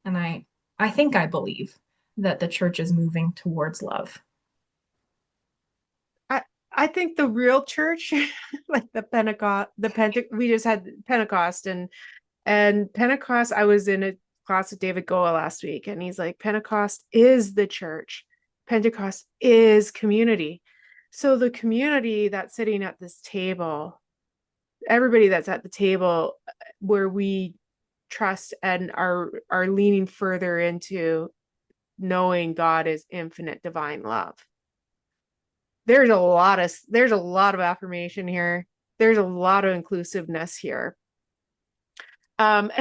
and I think I believe that the church is moving towards love. I I think the real church, like the Pentecost, we just had Pentecost, and Pentecost, I was in a class with David Goa last week, and he's like, Pentecost is the church. Pentecost is community. So the community that's sitting at this table, everybody that's at the table where we trust and are leaning further into knowing God is infinite divine love. There's a lot of affirmation here. There's a lot of inclusiveness here. And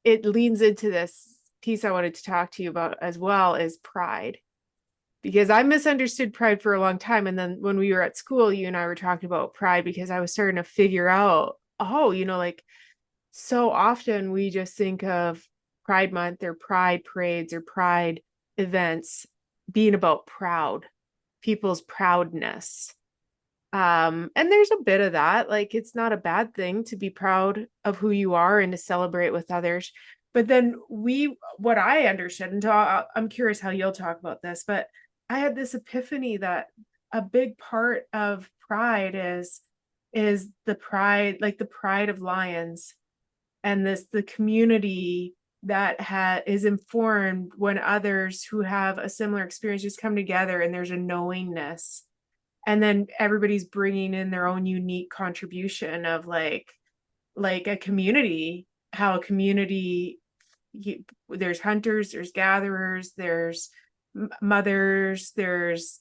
it leans into this piece I wanted to talk to you about as well, is pride. Because I misunderstood pride for a long time. And then when we were at school, you and I were talking about pride because I was starting to figure out, oh, like so often we just think of Pride Month or pride parades or pride events being about people's proudness. And there's a bit of that. Like, it's not a bad thing to be proud of who you are and to celebrate with others. But then what I understood, and I'm curious how you'll talk about this, but I had this epiphany that a big part of pride is the pride, like the pride of lions, and the community that is informed when others who have a similar experience just come together, and there's a knowingness, and then everybody's bringing in their own unique contribution of like a community, how a community, there's hunters, there's gatherers, there's mothers, there's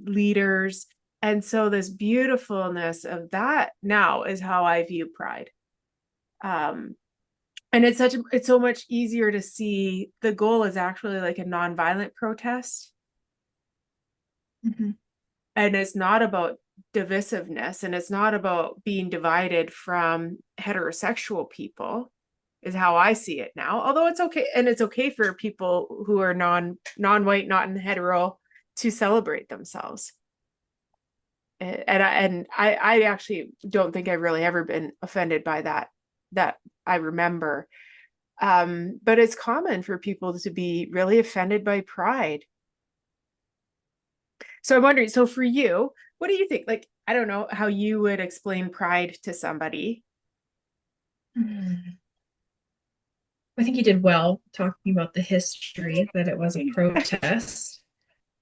leaders. And so this beautifulness of that now is how I view pride. um and it's so much easier to see the goal is actually like a nonviolent protest, Mm-hmm. and it's not about divisiveness, and it's not about being divided from heterosexual people, is how I see it now. Although it's okay, and it's okay for people who are non-white, not in hetero, to celebrate themselves. And I actually don't think I've really ever been offended by that I remember. But it's common for people to be really offended by pride. So I'm wondering, so for you, what do you think? Like, I don't know how you would explain pride to somebody. Hmm. I think you did well talking about the history, that it was a protest,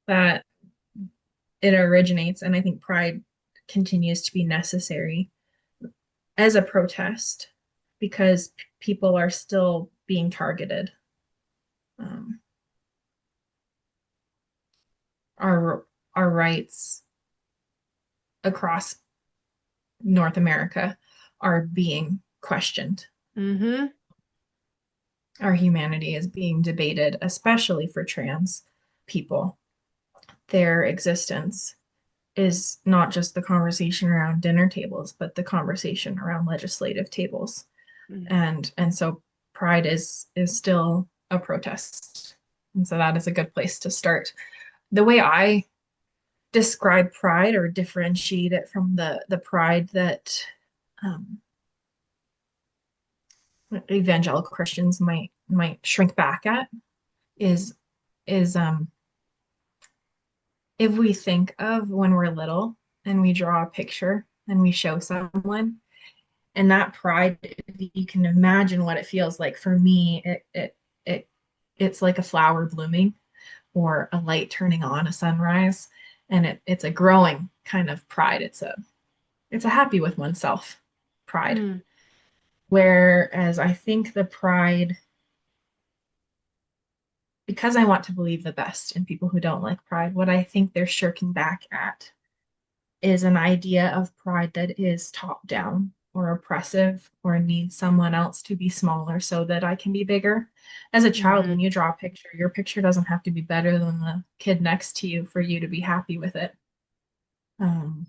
that it originates, and I think pride continues to be necessary as a protest because people are still being targeted. Um, our our rights across North America are being questioned. Mm-hmm. Our humanity is being debated, especially for trans people. Their existence is not just the conversation around dinner tables, but the conversation around legislative tables. And so pride is still a protest. And so that is a good place to start. The way I describe pride or differentiate it from the pride that um, evangelical Christians might shrink back at is is if we think of when we're little and we draw a picture and we show someone, and that pride, you can imagine what it feels like. For me, it's like a flower blooming or a light turning on, a sunrise, and it's a growing kind of pride. It's a happy with oneself pride. Mm-hmm. Whereas I think the pride, because I want to believe the best in people who don't like pride, what I think they're shirking back at is an idea of pride that is top down or oppressive or needs someone else to be smaller so that I can be bigger. As a child, Mm-hmm. when you draw a picture, your picture doesn't have to be better than the kid next to you for you to be happy with it. Um,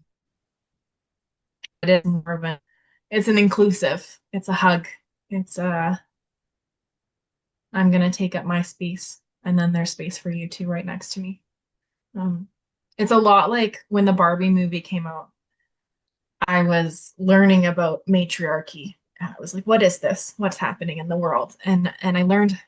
it is more of it's an inclusive, it's a hug. It's I'm gonna take up my space and then there's space for you too right next to me. Um, it's a lot like when the Barbie movie came out. I was learning about matriarchy. I was like, what is this? What's happening in the world? And I learned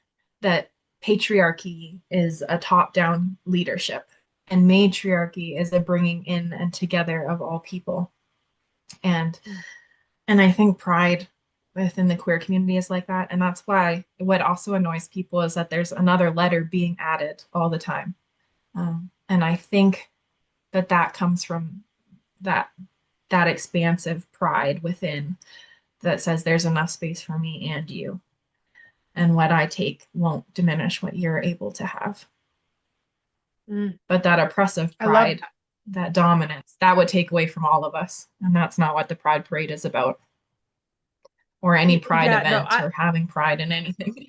that patriarchy is a top-down leadership, and matriarchy is a bringing in and together of all people. And and I think pride within the queer community is like that. And that's why what also annoys people is that there's another letter being added all the time. And I think that comes from that that expansive pride within that says there's enough space for me and you. And what I take won't diminish what you're able to have. Mm. But that oppressive I love pride, that dominance, that would take away from all of us. And that's not what the Pride Parade is about, or any pride yeah, no, event, or having pride in anything.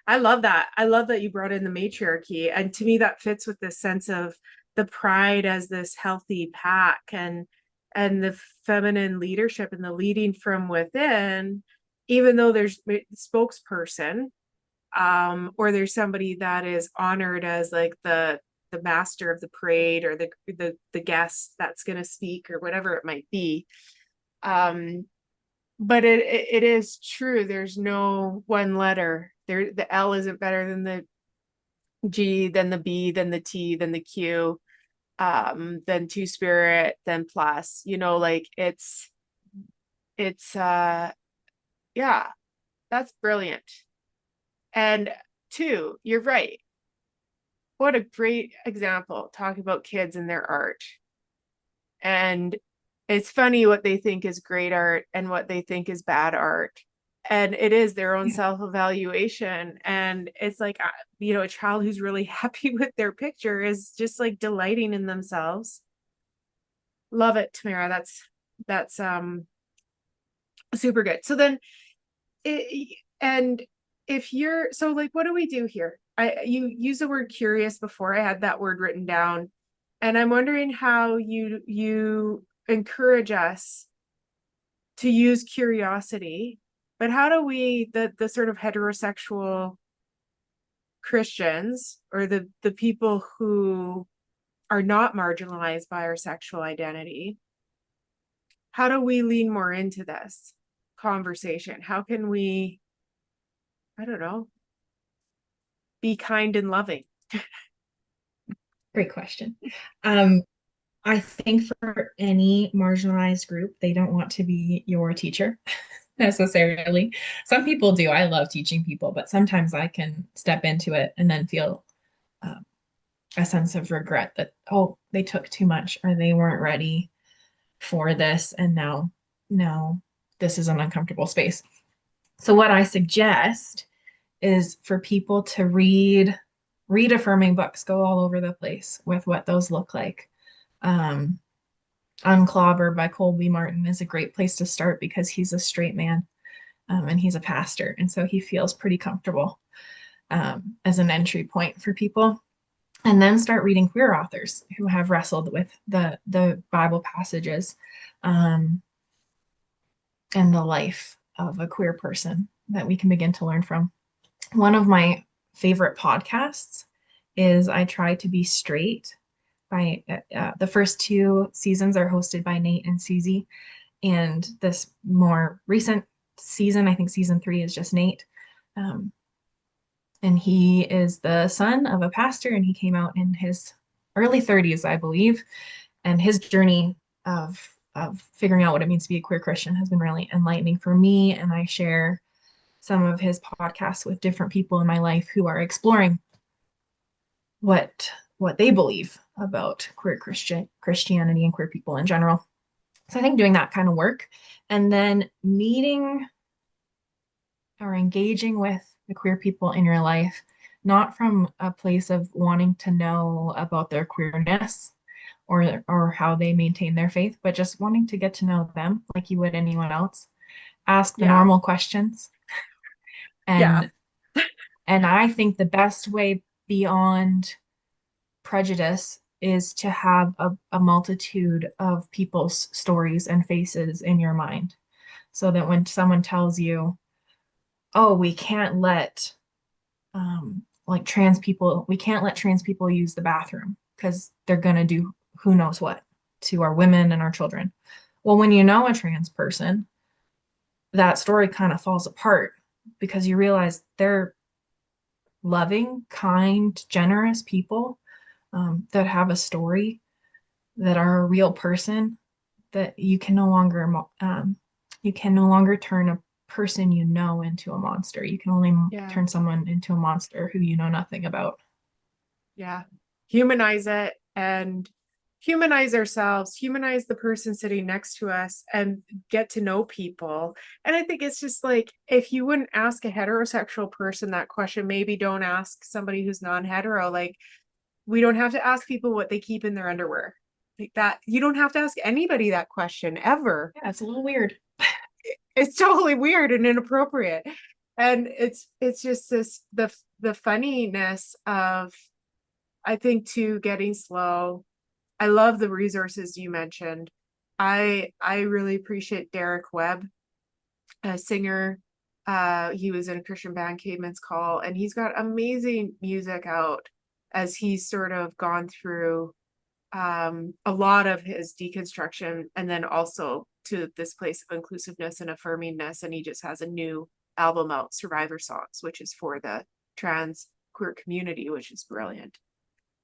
I love that. I love that you brought in the matriarchy. And to me, that fits with this sense of the pride as this healthy pack and the feminine leadership and the leading from within, even though there's a spokesperson, or there's somebody that is honored as like the master of the parade or the guest that's gonna speak or whatever it might be. Um, but it is true. There's no one letter. There, the L isn't better than the G, then the B, then the T, then the Q, then two spirit, then plus. You know, like it's yeah, that's brilliant. And two, you're right. What a great example. Talk about kids and their art. And it's funny what they think is great art and what they think is bad art. And it is their own Yeah. self-evaluation. And it's like, a child who's really happy with their picture is just like delighting in themselves. Love it, Tamara. That's super good. So then and if you're so like, what do we do here? You use the word curious before. I had that word written down. And I'm wondering how you encourage us to use curiosity, but how do we the sort of heterosexual Christians or the people who are not marginalized by our sexual identity, how do we lean more into this conversation? How can we, I don't know, be kind and loving? Great question. Um, I think for any marginalized group, they don't want to be your teacher necessarily. Some people do. I love teaching people, but sometimes I can step into it and then feel uh, a sense of regret that, oh, they took too much or they weren't ready for this. And now this is an uncomfortable space. So what I suggest is for people to read affirming books, go all over the place with what those look like. Um, UnClobber by Colby Martin is a great place to start because he's a straight man, and he's a pastor. And so he feels pretty comfortable as an entry point for people. And then start reading queer authors who have wrestled with the Bible passages um, and the life of a queer person that we can begin to learn from. One of my favorite podcasts is I Try to Be Straight by the first two seasons are hosted by Nate and Susie. And this more recent season, I think season 3 is just Nate. Um, and he is the son of a pastor, and he came out in his early 30s, I believe. And his journey of figuring out what it means to be a queer Christian has been really enlightening for me. And I share some of his podcasts with different people in my life who are exploring what they believe about queer Christianity and queer people in general. So I think doing that kind of work and then meeting or engaging with the queer people in your life, not from a place of wanting to know about their queerness or how they maintain their faith, but just wanting to get to know them like you would anyone else. Ask the Yeah. normal questions. Yeah. And and I think the best way beyond prejudice is to have a multitude of people's stories and faces in your mind. So that when someone tells you, oh, we can't let we can't let trans people use the bathroom because they're going to do who knows what to our women and our children. Well, when you know a trans person, that story kind of falls apart because you realize they're loving, kind, generous people that have a story, that are a real person, that you can no longer turn a person you know into a monster. You can only Yeah. turn someone into a monster who you know nothing about. Yeah. Humanize it and humanize ourselves, humanize the person sitting next to us, and get to know people. And I think it's just like, if you wouldn't ask a heterosexual person that question, maybe don't ask somebody who's non-hetero. Like, we don't have to ask people what they keep in their underwear. Like that, you don't have to ask anybody that question ever. Yeah, it's a little weird. It's totally weird and inappropriate. And it's just the funniness of, I think, too, getting slow. I love the resources you mentioned. I really appreciate Derek Webb, a singer. He was in a Christian band, Caveman's Call, and he's got amazing music out as he's sort of gone through a lot of his deconstruction, and then also to this place of inclusiveness and affirmingness. And he just has a new album out, Survivor Songs, which is for the trans queer community, which is brilliant.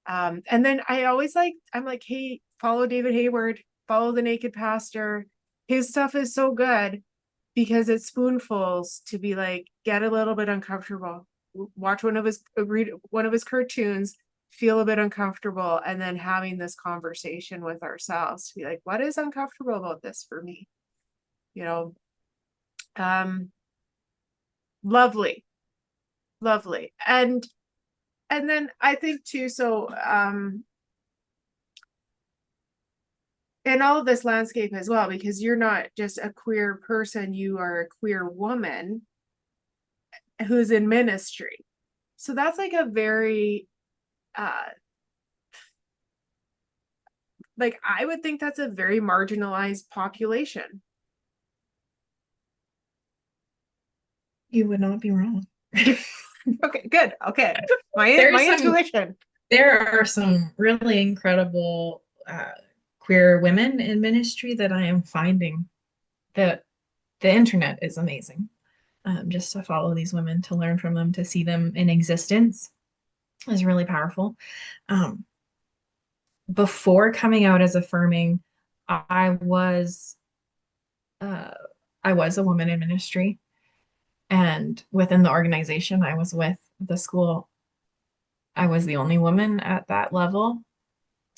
And then I'm like, hey, follow David Hayward, follow the Naked Pastor. His stuff is so good because it's spoonfuls to be like, get a little bit uncomfortable, watch read one of his cartoons, feel a bit uncomfortable, and then having this conversation with ourselves to be like, what is uncomfortable about this for me? You know, um, lovely, lovely. And then I think too, so in all of this landscape as well, because you're not just a queer person, you are a queer woman who's in ministry. So that's like a very like, I would think that's a very marginalized population. You would not be wrong. Okay, good. Okay. My There's some intuition. there are some really incredible queer women in ministry that I am finding that the internet is amazing. Just to follow these women, to learn from them, to see them in existence is really powerful. Um, before coming out as affirming, I was uh, I was a woman in ministry, and within the organization I was with, the school, I was the only woman at that level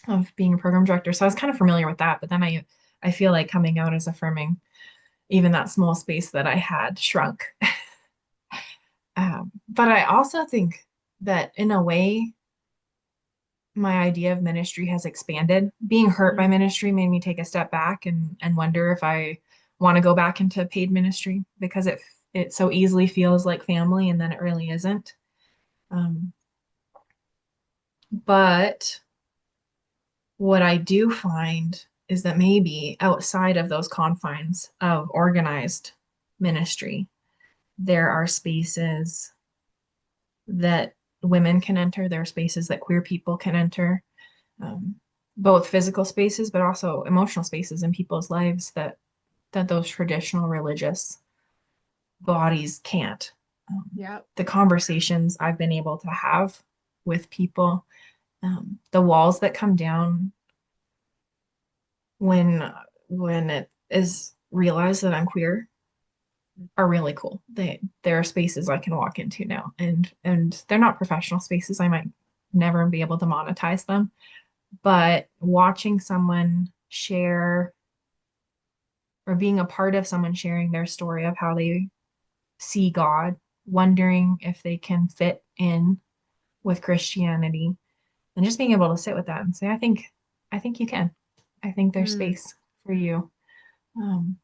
of being a program director. So I was kind of familiar with that. But then I feel like coming out as affirming, even that small space that I had shrunk. But I also think that in a way, my idea of ministry has expanded. Being hurt by Mm. ministry made me take a step back and wonder if I want to go back into paid ministry because it so easily feels like family and then it really isn't. Um, but what I do find is that maybe outside of those confines of organized ministry, there are spaces that women can enter, there are spaces that queer people can enter, um, both physical spaces, but also emotional spaces in people's lives that those traditional religious bodies can't. Yeah. The conversations I've been able to have with people, the walls that come down when when it is realized that I'm queer are really cool. There are spaces I can walk into now, and they're not professional spaces. I might never be able to monetize them, but watching someone share or being a part of someone sharing their story of how they see God, wondering if they can fit in with Christianity, and just being able to sit with that and say, I think you can. I think there's Mm. space for you. Um,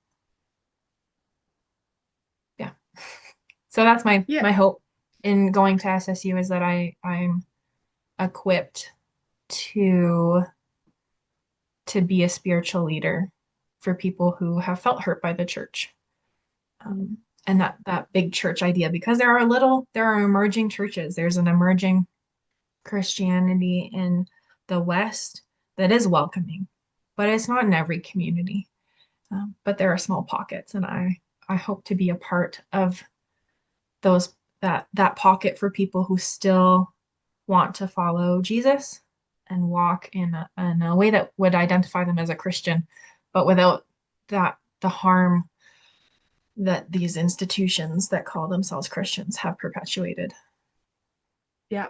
yeah. So that's Yeah. my hope in going to SSU is that I'm equipped to to be a spiritual leader for people who have felt hurt by the church. Um, and that big church idea, because there are emerging churches. There's an emerging Christianity in the West that is welcoming, but it's not in every community. But there are small pockets, and I hope to be a part of those that pocket for people who still want to follow Jesus and walk in a way that would identify them as a Christian, but without the harm that these institutions that call themselves Christians have perpetuated. Yeah.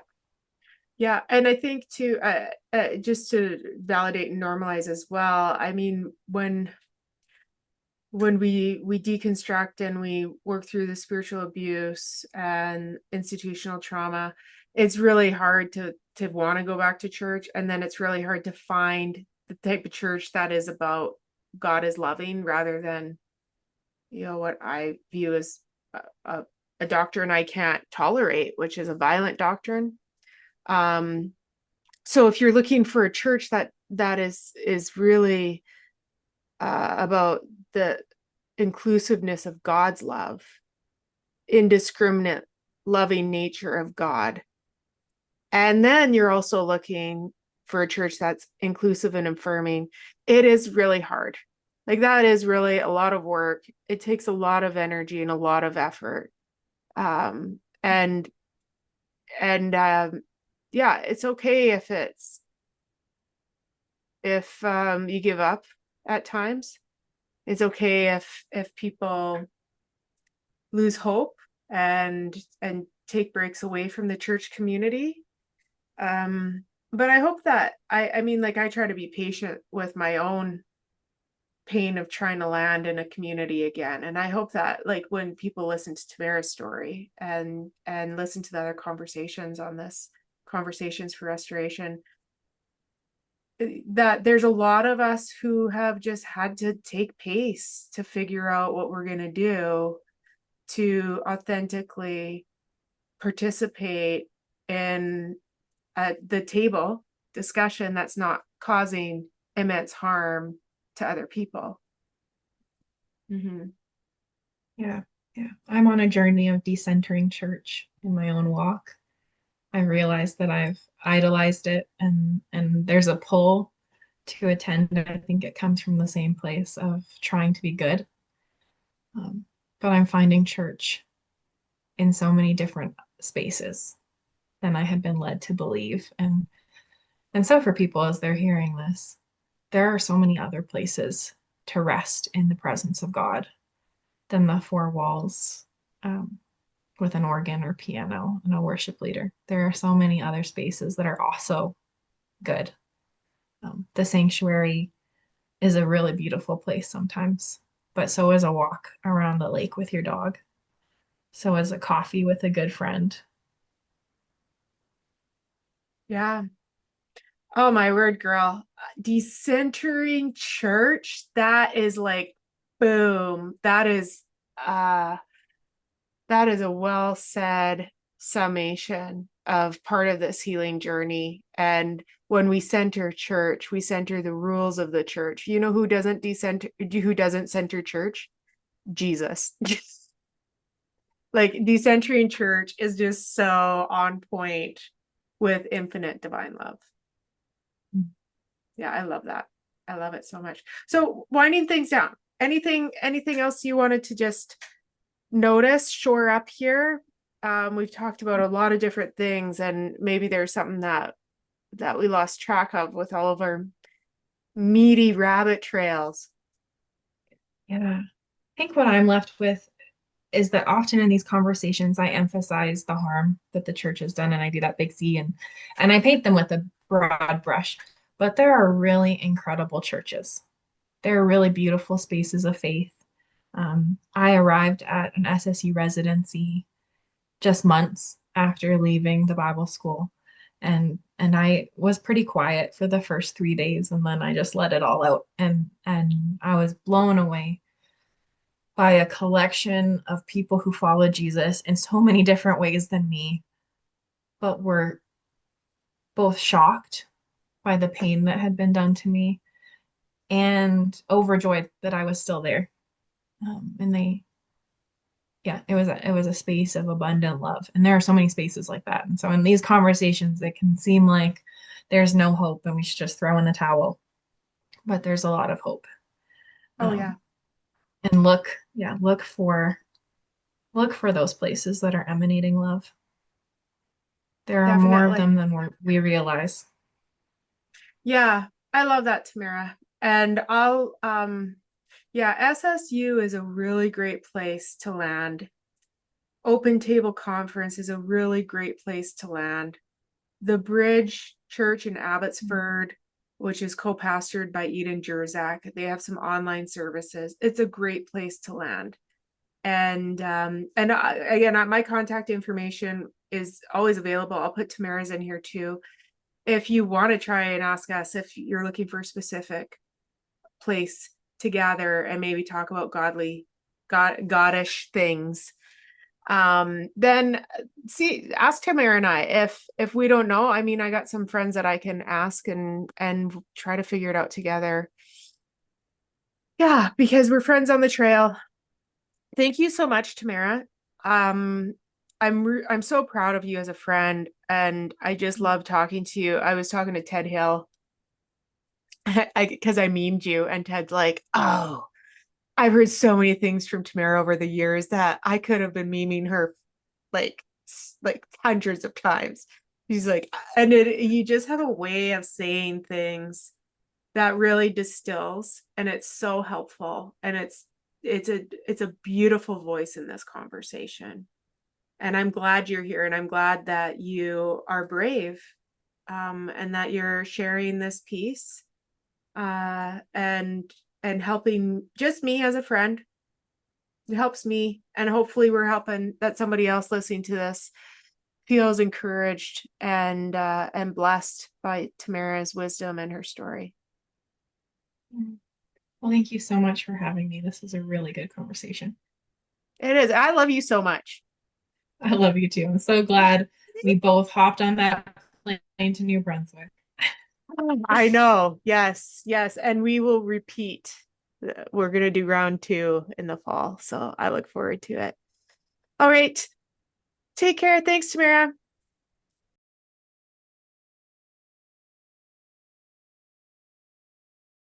Yeah. And I think too, just to validate and normalize as well, I mean, when we deconstruct and we work through the spiritual abuse and institutional trauma, it's really hard to want to go back to church, and then it's really hard to find the type of church that is about God is loving rather than, what I view as a, a, a doctrine I can't tolerate, which is a violent doctrine. um so if you're looking for a church that is really about the inclusiveness of God's love, indiscriminate loving nature of God. And then you're also looking for a church that's inclusive and affirming. It is really hard. Like that is really a lot of work. It takes a lot of energy and a lot of effort. And yeah, it's okay if you give up at times. It's okay if people lose hope and take breaks away from the church community. But I hope that I mean, like, I try to be patient with my own pain of trying to land in a community again. And I hope that, like, when people listen to Tamara's story and listen to the other conversations on this Conversations for Restoration, that there's a lot of us who have just had to take pace to figure out what we're going to do to authentically participate in the table discussion that's not causing immense harm to other people. Mm-hmm. Yeah, yeah. I'm on a journey of decentering church in my own walk. I realized that I've idolized it and there's a pull to attend. And I think it comes from the same place of trying to be good. Um, but I'm finding church in so many different spaces than I had been led to believe. And And so for people as they're hearing this, there are so many other places to rest in the presence of God than the four walls um, with an organ or piano and a worship leader. There are so many other spaces that are also good. The sanctuary is a really beautiful place sometimes, but so is a walk around the lake with your dog. So is a coffee with a good friend. Yeah. Oh my word, girl. Decentering church, that is like boom. That is a well said summation of part of this healing journey. And when we center church, we center the rules of the church. You know who doesn't center church? Jesus. Like decentering church is just so on point with infinite divine love. Yeah, I love that. I love it so much. So winding things down, anything else you wanted to just notice, shore up here? We've talked about a lot of different things, and maybe there's something that we lost track of with all of our meaty rabbit trails. Yeah. I think what I'm left with is that often in these conversations, I emphasize the harm that the church has done, and I do that big C and I paint them with a broad brush. But there are really incredible churches. There are really beautiful spaces of faith. I arrived at an SSU residency just months after leaving the Bible school, and I was pretty quiet for the first 3 days, and then I just let it all out, and I was blown away by a collection of people who follow Jesus in so many different ways than me, but were both shocked by the pain that had been done to me and overjoyed that I was still there. And they, yeah, it was a space of abundant love, and there are so many spaces like that. And so in these conversations, it can seem like there's no hope and we should just throw in the towel, but there's a lot of hope. Oh yeah, Um, and look for those places that are emanating love. There are more of definitely. them than we realize. Yeah, I love that, Tamara. And yeah, SSU is a really great place to land. Open Table Conference is a really great place to land. The Bridge Church in Abbotsford, which is co-pastored by Eden Jerzak, they have some online services. It's a great place to land. And again, my contact information is always available. I'll put Tamara's in here too. If you want to try and ask us if you're looking for a specific place to gather and maybe talk about godish things, then see, ask Tamara and I. If we don't know, I mean, I got some friends that I can ask and try to figure it out together. Yeah, because we're friends on the trail. Thank you so much, Tamara. Um, I'm so proud of you as a friend, and I just love talking to you. I was talking to Ted Hill because I memed you, and Ted's like, "Oh, I've heard so many things from Tamara over the years that I could have been memeing her like hundreds of times." He's like, and you just have a way of saying things that really distills, and it's so helpful, and it's a beautiful voice in this conversation. And I'm glad you're here, and I'm glad that you are brave, and that you're sharing this piece, and helping just me as a friend. It helps me, and hopefully we're helping that somebody else listening to this feels encouraged and blessed by Tamara's wisdom and her story. Well, thank you so much for having me. This was a really good conversation. It is. I love you so much. I love you too. I'm so glad we both hopped on that plane to New Brunswick. I know. Yes, yes. And we will repeat. We're going to do round 2 in the fall. So I look forward to it. All right. Take care. Thanks, Tamara.